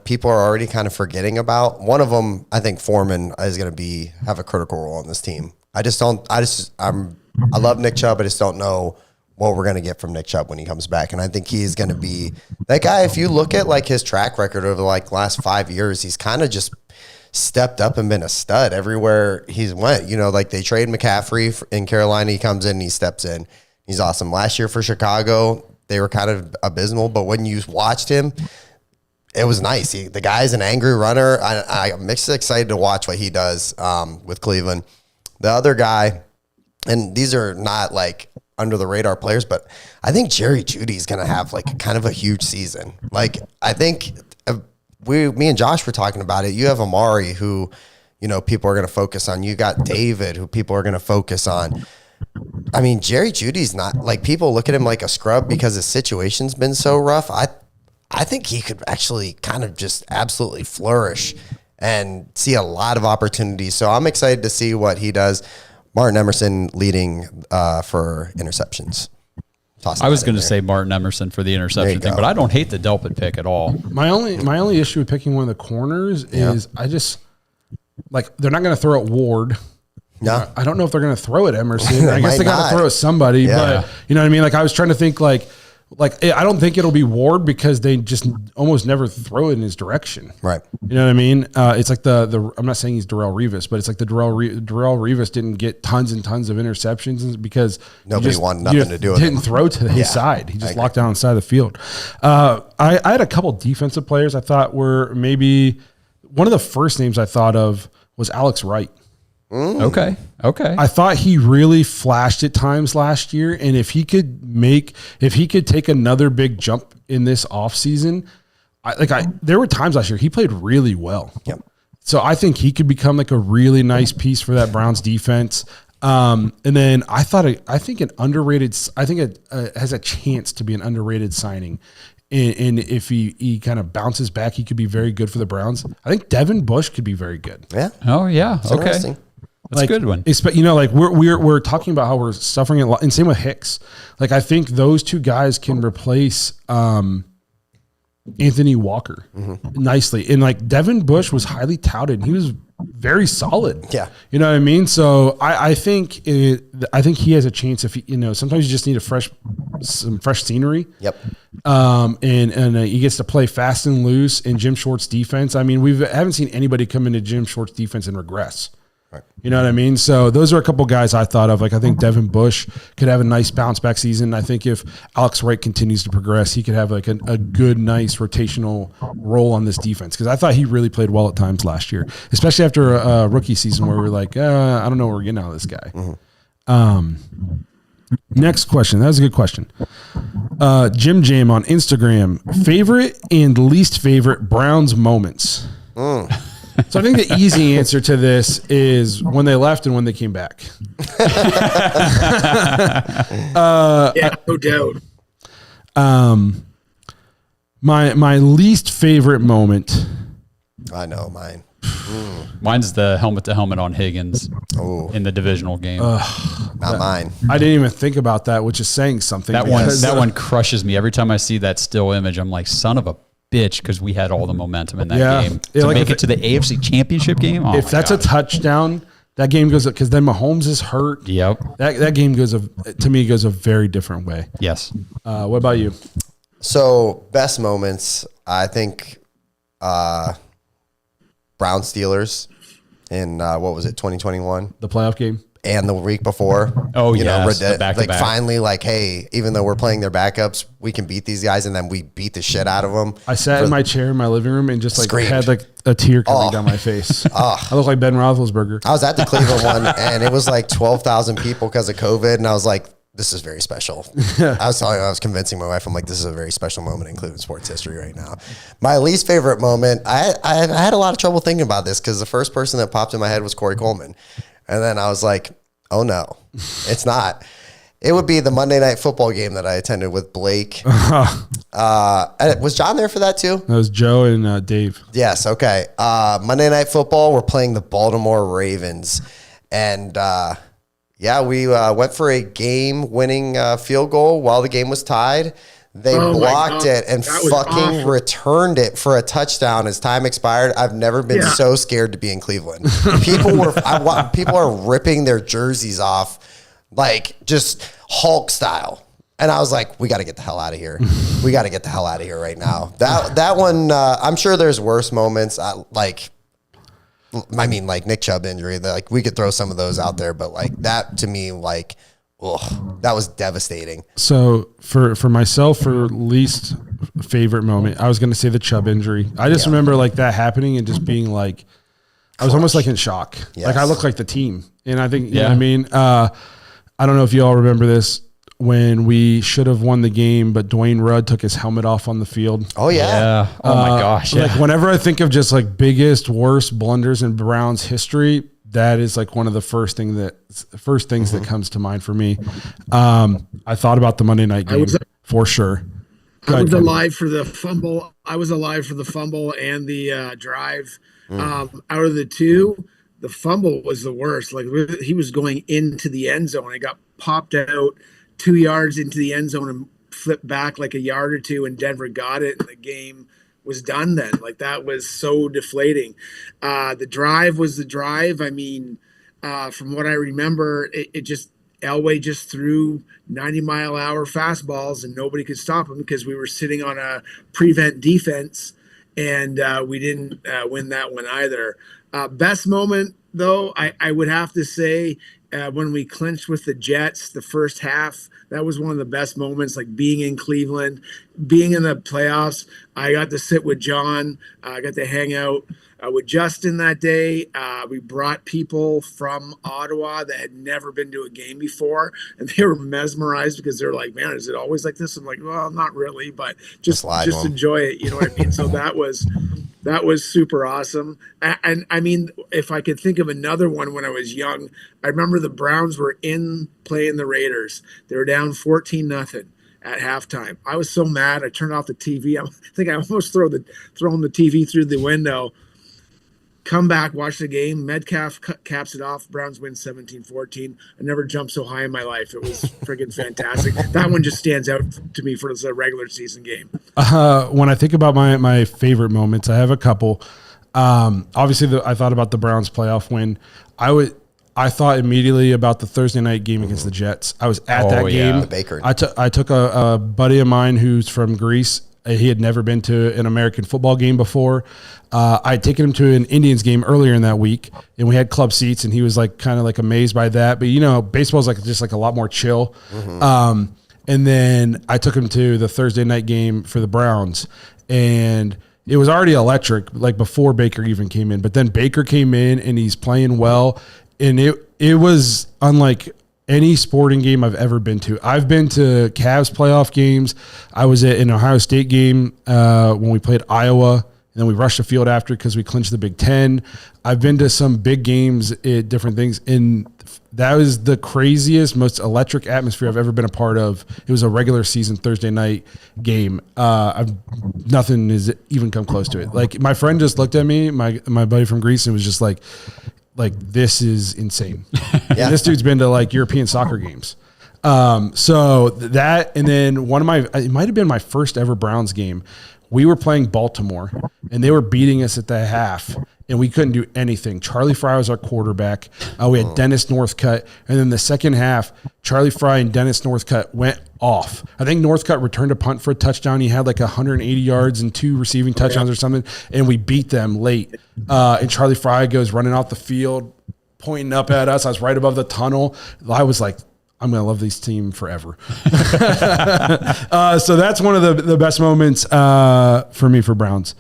people are already kind of forgetting about. One of them, I think Foreman is going to have a critical role on this team. I love Nick Chubb. I just don't know what we're going to get from Nick Chubb when he comes back. And I think he's going to be that guy. If you look at his track record over the last 5 years, he's kind of just stepped up and been a stud everywhere he's went. They trade McCaffrey in Carolina. He comes in, he steps in. He's awesome. Last year for Chicago, they were kind of abysmal, but when you watched him, it was nice. The guy's an angry runner. I'm excited to watch what he does with Cleveland. The other guy, and these are not under the radar players, but I think Jerry Jeudy is going to have kind of a huge season. I think me and Josh were talking about it. You have Amari who, people are going to focus on. You got David who people are going to focus on. I mean, Jerry Jeudy's not people look at him like a scrub because his situation's been so rough. I think he could actually kind of just absolutely flourish and see a lot of opportunities. So I'm excited to see what he does. Martin Emerson leading for interceptions. I was going to say Martin Emerson for the interception thing, but I don't hate the Delpit pick at all. My only issue with picking one of the corners is I just they're not going to throw at Ward. No, I don't know if they're going to throw at Emerson. I guess they got to throw at somebody, but you know what I mean? I was trying to think I don't think it'll be Ward because they just almost never throw it in his direction. Right. You know what I mean? It's the I'm not saying he's Darrelle Revis, but it's the Darrelle Revis didn't get tons and tons of interceptions because nobody wanted nothing to do with didn't throw to his side. He just locked down on the side of the field. I had a couple defensive players I thought were maybe one of the first names I thought of was Alex Wright. Okay. I thought he really flashed at times last year, and if he could take another big jump in this offseason, there were times last year he played really well. Yep. So I think he could become a really nice piece for that Browns defense. And then I think it has a chance to be an underrated signing. And if he kind of bounces back, he could be very good for the Browns. I think Devin Bush could be very good. Yeah. Oh yeah. Okay. That's a good one. We're talking about how we're suffering a lot, and same with Hicks. I think those two guys can replace Anthony Walker nicely. And Devin Bush was highly touted, and he was very solid. Yeah, you know what I mean. So I think he has a chance if sometimes you just need some fresh scenery. Yep. And he gets to play fast and loose in Jim Short's defense. I mean, we haven't seen anybody come into Jim Short's defense and regress. Right. You know what I mean? So those are a couple guys I thought of. I think Devin Bush could have a nice bounce back season. I think if Alex Wright continues to progress, he could have a good, nice rotational role on this defense. Because I thought he really played well at times last year, especially after a rookie season where we were I don't know what we're getting out of this guy. Mm-hmm. Next question. That was a good question. Jim Jam on Instagram. Favorite and least favorite Browns moments. So I think the easy answer to this is when they left and when they came back. No doubt. My least favorite moment. I know mine. Mine's the helmet to helmet on Higgins in the divisional game. Not mine. I didn't even think about that, which is saying something. That one crushes me every time I see that still image. I'm like, son of a bitch, because we had all the momentum in that game to make it to the AFC Championship game. If that's a touchdown, That game goes because then Mahomes is hurt. Yep. That game goes to me goes a very different way. Yes. What about you? So best moments, I think, Brown Steelers in what was it, 2021, The playoff game. and the week before. Oh, you know, yes, the back-to-back. finally, like, hey, even though we're playing their backups, we can beat these guys, and then we beat the shit out of them. I sat in my chair in my living room and just like Screamed. had like a tear coming down my face. I look like Ben Roethlisberger. I was at the Cleveland one, and it was like 12,000 people because of COVID, and I was like, this is very special. I was convincing my wife, I'm like, this is a very special moment in Cleveland sports history right now. My least favorite moment, I had a lot of trouble thinking about this because the first person that popped in my head was Corey Coleman. And then I was like, oh no, it's not. It would be the Monday Night Football game that I attended with Blake. Was John there for that too? That was Joe and Dave. Yes. Okay. Monday Night Football, we're playing the Baltimore Ravens. And we went for a game-winning field goal while the game was tied. They blocked it and fucking returned it for a touchdown as time expired. I've never been so scared to be in Cleveland. People are ripping their jerseys off, like just Hulk style. And I was like, we got to get the hell out of here. We got to get the hell out of here right now. That one, I'm sure there's worse moments. Like Nick Chubb injury. Like we could throw some of those out there, but like that to me, like, ugh, that was devastating. So for myself, for least favorite moment, I was going to say the Chubb injury. I just remember like that happening and just being like, I was almost like in shock. Yes. Like I looked like the team. And I think, you know what I mean? I don't know if you all remember this when we should have won the game, but Dwayne Rudd took his helmet off on the field. Oh yeah. Oh my gosh. Like whenever I think of just like biggest, worst blunders in Browns history, that is like one of the first things that comes to mind for me. I thought about the Monday night game for sure. I was alive for the fumble. I was alive for the fumble and the drive. Out of the two, the fumble was the worst. Like he was going into the end zone. I got popped out 2 yards into the end zone and flipped back like a yard or two, and Denver got it, and the game was done then. Like that was so deflating. The drive was the drive. I mean, from what I remember, Elway just threw 90-mile-an-hour fastballs and nobody could stop him because we were sitting on a prevent defense, and we didn't win that one either. Best moment, though, I would have to say when we clinched with the Jets the first half. That was one of the best moments, like being in Cleveland, being in the playoffs. I got to sit with John. I got to hang out with Justin that day. We brought people from Ottawa that had never been to a game before, and they were mesmerized because they're like, man, is it always like this? I'm like, well, not really, but just enjoy it. You know what I mean? So that was super awesome. And I mean, if I could think of another one when I was young, I remember the Browns were playing the Raiders. They were down 14-0 at halftime. I was so mad. I turned off the TV. I think I almost thrown the TV through the window. Come back, watch the game. Metcalf caps it off. Browns win 17-14. I never jumped so high in my life. It was friggin' fantastic. That one just stands out to me for a regular season game. When I think about my favorite moments, I have a couple. Obviously, I thought about the Browns playoff win. I thought immediately about the Thursday night game against the Jets. I was at that game. The Baker. I took a buddy of mine who's from Greece. He had never been to an American football game before. I had taken him to an Indians game earlier in that week, and we had club seats, and he was like kind of like amazed by that. But you know, baseball's like just like a lot more chill. And then I took him to the Thursday night game for the Browns, and it was already electric, like before Baker even came in. But then Baker came in, and he's playing well, and it was unlike any sporting game I've ever been to. I've been to Cavs playoff games. I was at an Ohio State game when we played Iowa, and then we rushed the field after because we clinched the Big Ten. I've been to some big games at different things, and that was the craziest, most electric atmosphere I've ever been a part of. It was a regular season Thursday night game. Nothing has even come close to it. Like my friend just looked at me, my buddy from Greece, and was just like this is insane. Yeah. This dude's been to like European soccer games. So that, and then it might've been my first ever Browns game. We were playing Baltimore, and they were beating us at the half. and we couldn't do anything. Charlie Fry was our quarterback. We had Dennis Northcutt. And then the second half, Charlie Fry and Dennis Northcutt went off. I think Northcutt returned a punt for a touchdown. He had like 180 yards and 2 receiving touchdowns or something, and we beat them late. And Charlie Fry goes running off the field, pointing up at us. I was right above the tunnel. I was like, I'm going to love this team forever. So that's one of the best moments for me for Browns.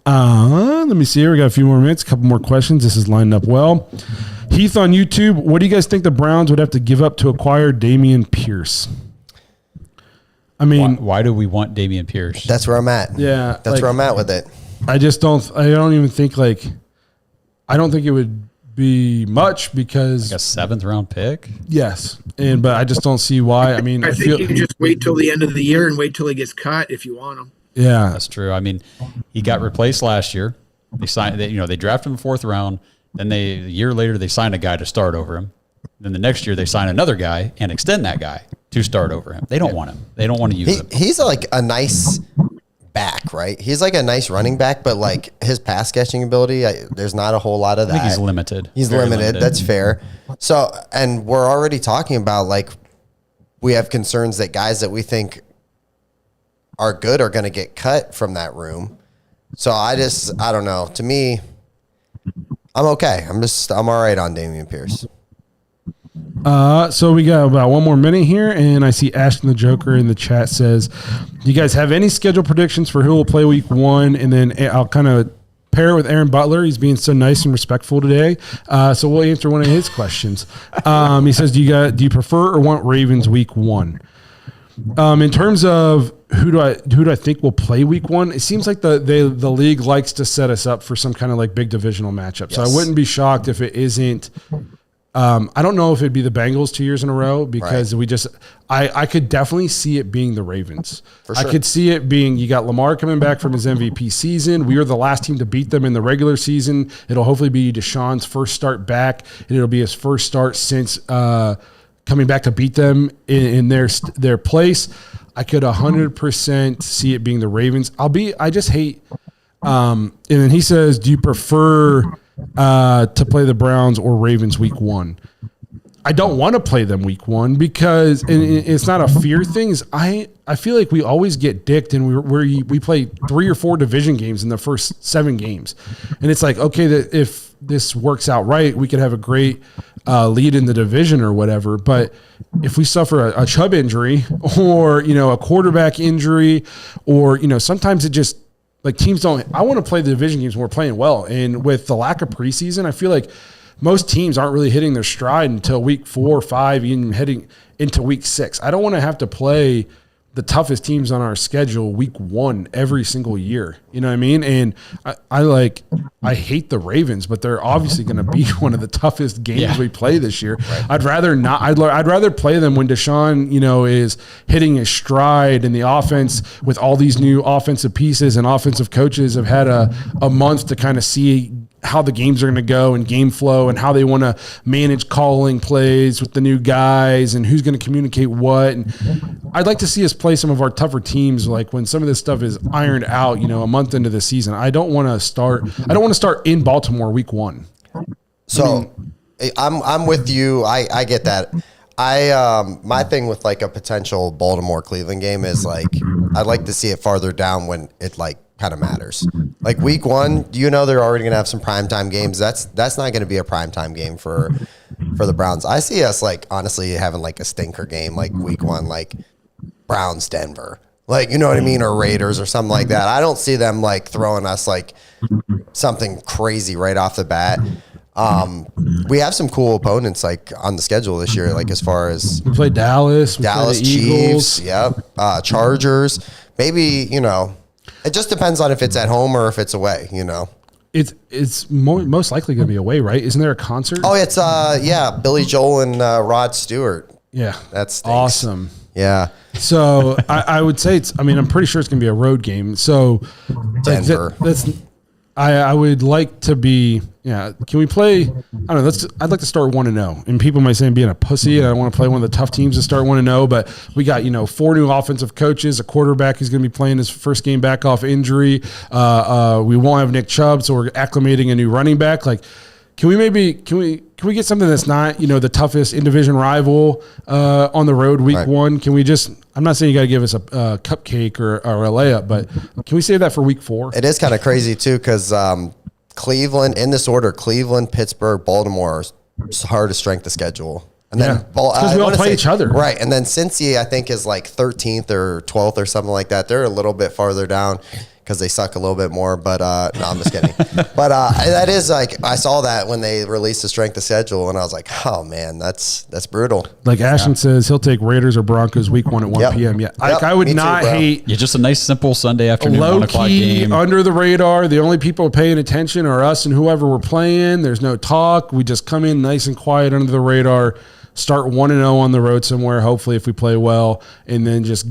Let me see here. We got a few more minutes, a couple more questions. This is lined up well. Heath on YouTube, what do you guys think the Browns would have to give up to acquire Dameon Pierce? I mean, why do we want Dameon Pierce? That's where I'm at. Yeah. That's where I'm at with it. I don't even think I don't think it would be much because like a 7th round pick. Yes. But I just don't see why. I mean, I think you can just wait till the end of the year and wait till he gets cut if you want him. Yeah, that's true. I mean, he got replaced last year. They signed, they drafted him in the 4th round. Then a year later, they signed a guy to start over him. Then the next year, they sign another guy and extend that guy to start over him. They don't want him. They don't want to use him. He's like a nice back, right? He's like a nice running back, but like his pass catching ability, there's not a whole lot of that. I think he's limited. He's limited. That's fair. So, and we're already talking about like we have concerns that guys that we think are good are going to get cut from that room. So I don't know. To me, I'm okay. I'm all right on Dameon Pierce. So we got about 1 more minute here, and I see Ashton the Joker in the chat says, do you guys have any schedule predictions for who will play week 1? And then I'll kind of pair it with Aaron Butler. He's being so nice and respectful today. So we'll answer one of his questions. He says, do you prefer or want Ravens week 1? In terms of who do I think will play week 1, it seems like the league likes to set us up for some kind of like big divisional matchup. Yes. So I wouldn't be shocked if it isn't. I don't know if it'd be the Bengals 2 years in a row because I could definitely see it being the Ravens. For sure. I could see it being, you got Lamar coming back from his MVP season. We were the last team to beat them in the regular season. It'll hopefully be Deshaun's first start back, and it'll be his first start since coming back to beat them in their place. I could 100% see it being the Ravens. I just hate. And then he says, do you prefer to play the Browns or Ravens week 1? I don't want to play them week 1 because and it's not a fear thing. I feel like we always get dicked and we play 3 or 4 division games in the first 7 games. And it's like, okay, if this works out right, we could have a great lead in the division or whatever. But if we suffer a Chubb injury or, a quarterback injury or, sometimes it just like teams don't, I want to play the division games when we're playing well. And with the lack of preseason, I feel like most teams aren't really hitting their stride until week 4 or 5, even heading into week 6. I don't want to have to play the toughest teams on our schedule week 1 every single year. You know what I mean? And I hate the Ravens, but they're obviously going to be one of the toughest games we play this year. Right. I'd rather play them when Deshaun, is hitting his stride and the offense with all these new offensive pieces and offensive coaches have had a month to kind of see how the games are going to go and game flow and how they want to manage calling plays with the new guys and who's going to communicate what. And I'd like to see us play some of our tougher teams, like when some of this stuff is ironed out, a month into the season. I don't want to start in Baltimore week 1. So I'm with you. I get that. My thing with like a potential Baltimore Cleveland game is like, I'd like to see it farther down when it like kind of matters. Like week 1, they're already going to have some primetime games. That's not going to be a primetime game for the Browns. I see us like honestly having like a stinker game like week 1, like Browns Denver, like, you know what I mean? Or Raiders or something like that. I don't see them like throwing us like something crazy right off the bat. We have some cool opponents like on the schedule this year, like as far as we play Dallas Chiefs, Chargers, maybe, it just depends on if it's at home or if it's away, It's most likely going to be away, right? Isn't there a concert? Oh, it's Billy Joel and Rod Stewart. Yeah, that's awesome. Yeah. So I would say I'm pretty sure it's going to be a road game. So Denver. I would like to be. Yeah, can we play? I don't know. I'd like to start 1-0. And people might say I'm being a pussy, and I want to play one of the tough teams to start 1-0. But we got 4 new offensive coaches, a quarterback who's going to be playing his first game back off injury. We won't have Nick Chubb, so we're acclimating a new running back. Like, can we get something that's not the toughest in division rival on the road week 1? Can we just? I'm not saying you got to give us a cupcake or a layup, but can we save that for week 4? It is kind of crazy too because Cleveland, in this order, Cleveland, Pittsburgh, Baltimore, is hardest strength of schedule. And then because we all play each other, right? And then Cincy, I think, is like 13th or 12th or something like that. They're a little bit farther down because they suck a little bit more. But no, I'm just kidding. But that is like, I saw that when they released the strength of schedule, and I was like, oh man, that's brutal. Like Ashton says, he'll take Raiders or Broncos week 1 at 1 p.m. Yeah, I would not hate. Yeah, just a nice simple Sunday afternoon, low 1 o'clock key, game. under the radar. The only people paying attention are us and whoever we're playing. There's no talk. We just come in nice and quiet under the radar. Start 1-0 on the road somewhere, hopefully, if we play well, and then just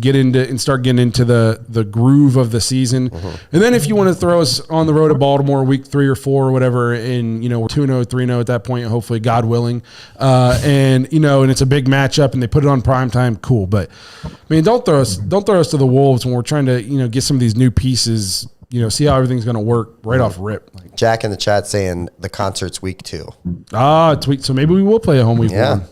start getting into the groove of the season. And then if you want to throw us on the road at Baltimore week 3 or 4 or whatever, and we're 2-0, 3-0 at that point, hopefully, God willing, and it's a big matchup, and they put it on prime time, cool. But I mean, don't throw us to the wolves when we're trying to get some of these new pieces. See how everything's going to work right off rip. Jack in the chat saying the concert's week 2. It's week, so maybe we will play a home week 1.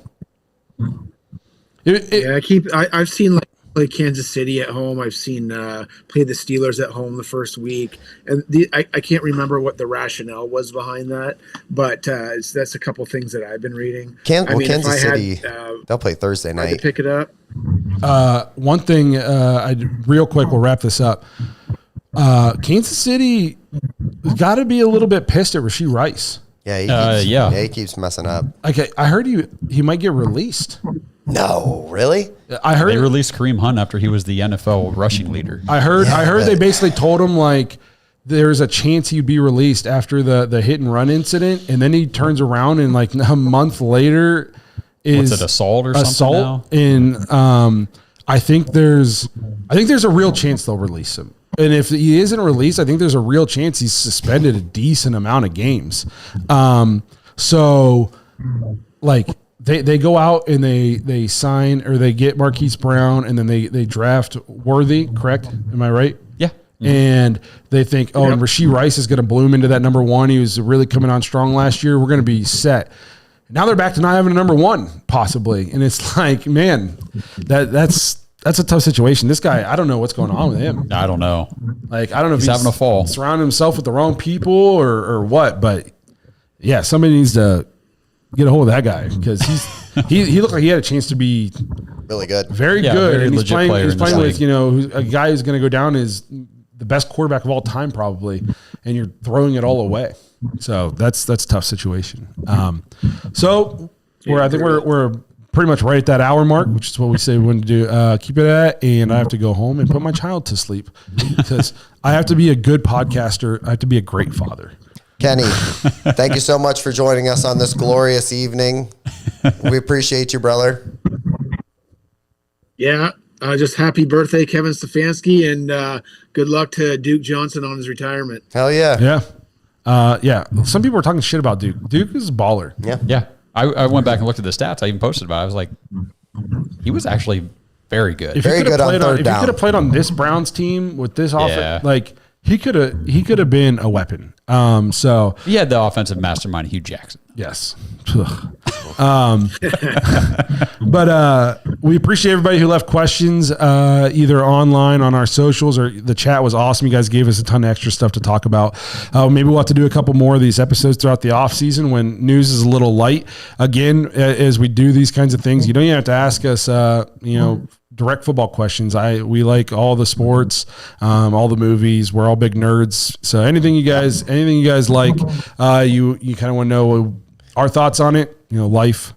I've seen like Kansas City at home. I've seen play the Steelers at home the first week, and I can't remember what the rationale was behind that, but that's a couple things that I've been reading. Kansas City, they'll play Thursday night. To pick it up. One thing, real quick, we'll wrap this up. Kansas City got to be a little bit pissed at Rashee Rice. Yeah, he keeps messing up. Okay, I heard he might get released. No, really? I heard they released Kareem Hunt after he was the NFL rushing leader. I heard they basically told him like there's a chance he'd be released after the hit and run incident, and then he turns around and like a month later is what's it, assault or something now? And I think there's a real chance they'll release him. And if he isn't released, I think there's a real chance he's suspended a decent amount of games. So like they go out and they sign or they get Marquise Brown and then they draft Worthy, correct? Am I right? Yeah. Mm-hmm. And they think, and Rashee Rice is going to bloom into that number 1. He was really coming on strong last year. We're going to be set. Now they're back to not having a number 1 possibly. And it's like, man, that's a tough situation. This guy, I don't know what's going on with him. I don't know. Like, I don't know if he's having a fall. Surrounding himself with the wrong people or what, but yeah, somebody needs to get a hold of that guy because he looked like he had a chance to be really good, very good. Very and he's playing with a guy who's going to go down as the best quarterback of all time probably, and you're throwing it all away. So that's a tough situation. I think we're pretty much right at that hour mark, which is what we say we want to do. Keep it at, and I have to go home and put my child to sleep because I have to be a good podcaster. I have to be a great father. Kenny, thank you so much for joining us on this glorious evening. We appreciate you, brother. Yeah, just happy birthday, Kevin Stefanski, and good luck to Duke Johnson on his retirement. Hell yeah. Yeah. Some people are talking shit about Duke. Duke is a baller. Yeah. I went back and looked at the stats. I even posted about it. I was like, he was actually very good. Very good on third down. If he could have played on this Browns team with this offense, like he could have been a weapon. So he had the offensive mastermind, Hugh Jackson. Yes. But we appreciate everybody who left questions either online on our socials or the chat was awesome. You guys gave us a ton of extra stuff to talk about. Maybe we'll have to do a couple more of these episodes throughout the off season when news is a little light. Again, as we do these kinds of things, you don't even have to ask us, direct football questions. We like all the sports, all the movies. We're all big nerds. So anything you guys like, you kind of want to know our thoughts on it, life,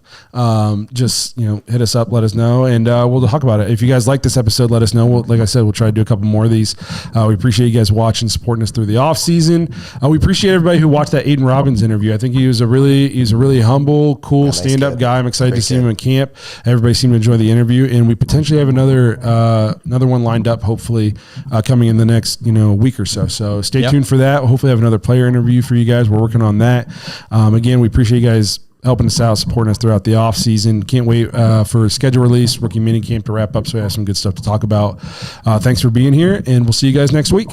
just hit us up, let us know, and we'll talk about it. If you guys like this episode, let us know. Like I said, we'll try to do a couple more of these. We appreciate you guys watching, supporting us through the off season. We appreciate everybody who watched that Aiden Robbins interview. I think he's a really humble, cool stand up guy. I'm excited to see him in camp. Everybody seemed to enjoy the interview, and we potentially have another one lined up, hopefully coming in the next week or so. So stay tuned for that. We'll hopefully have another player interview for you guys. We're working on that. Again, we appreciate you guys helping us out, supporting us throughout the off season. Can't wait for schedule release, rookie mini camp to wrap up, so we have some good stuff to talk about. Thanks for being here, and we'll see you guys next week.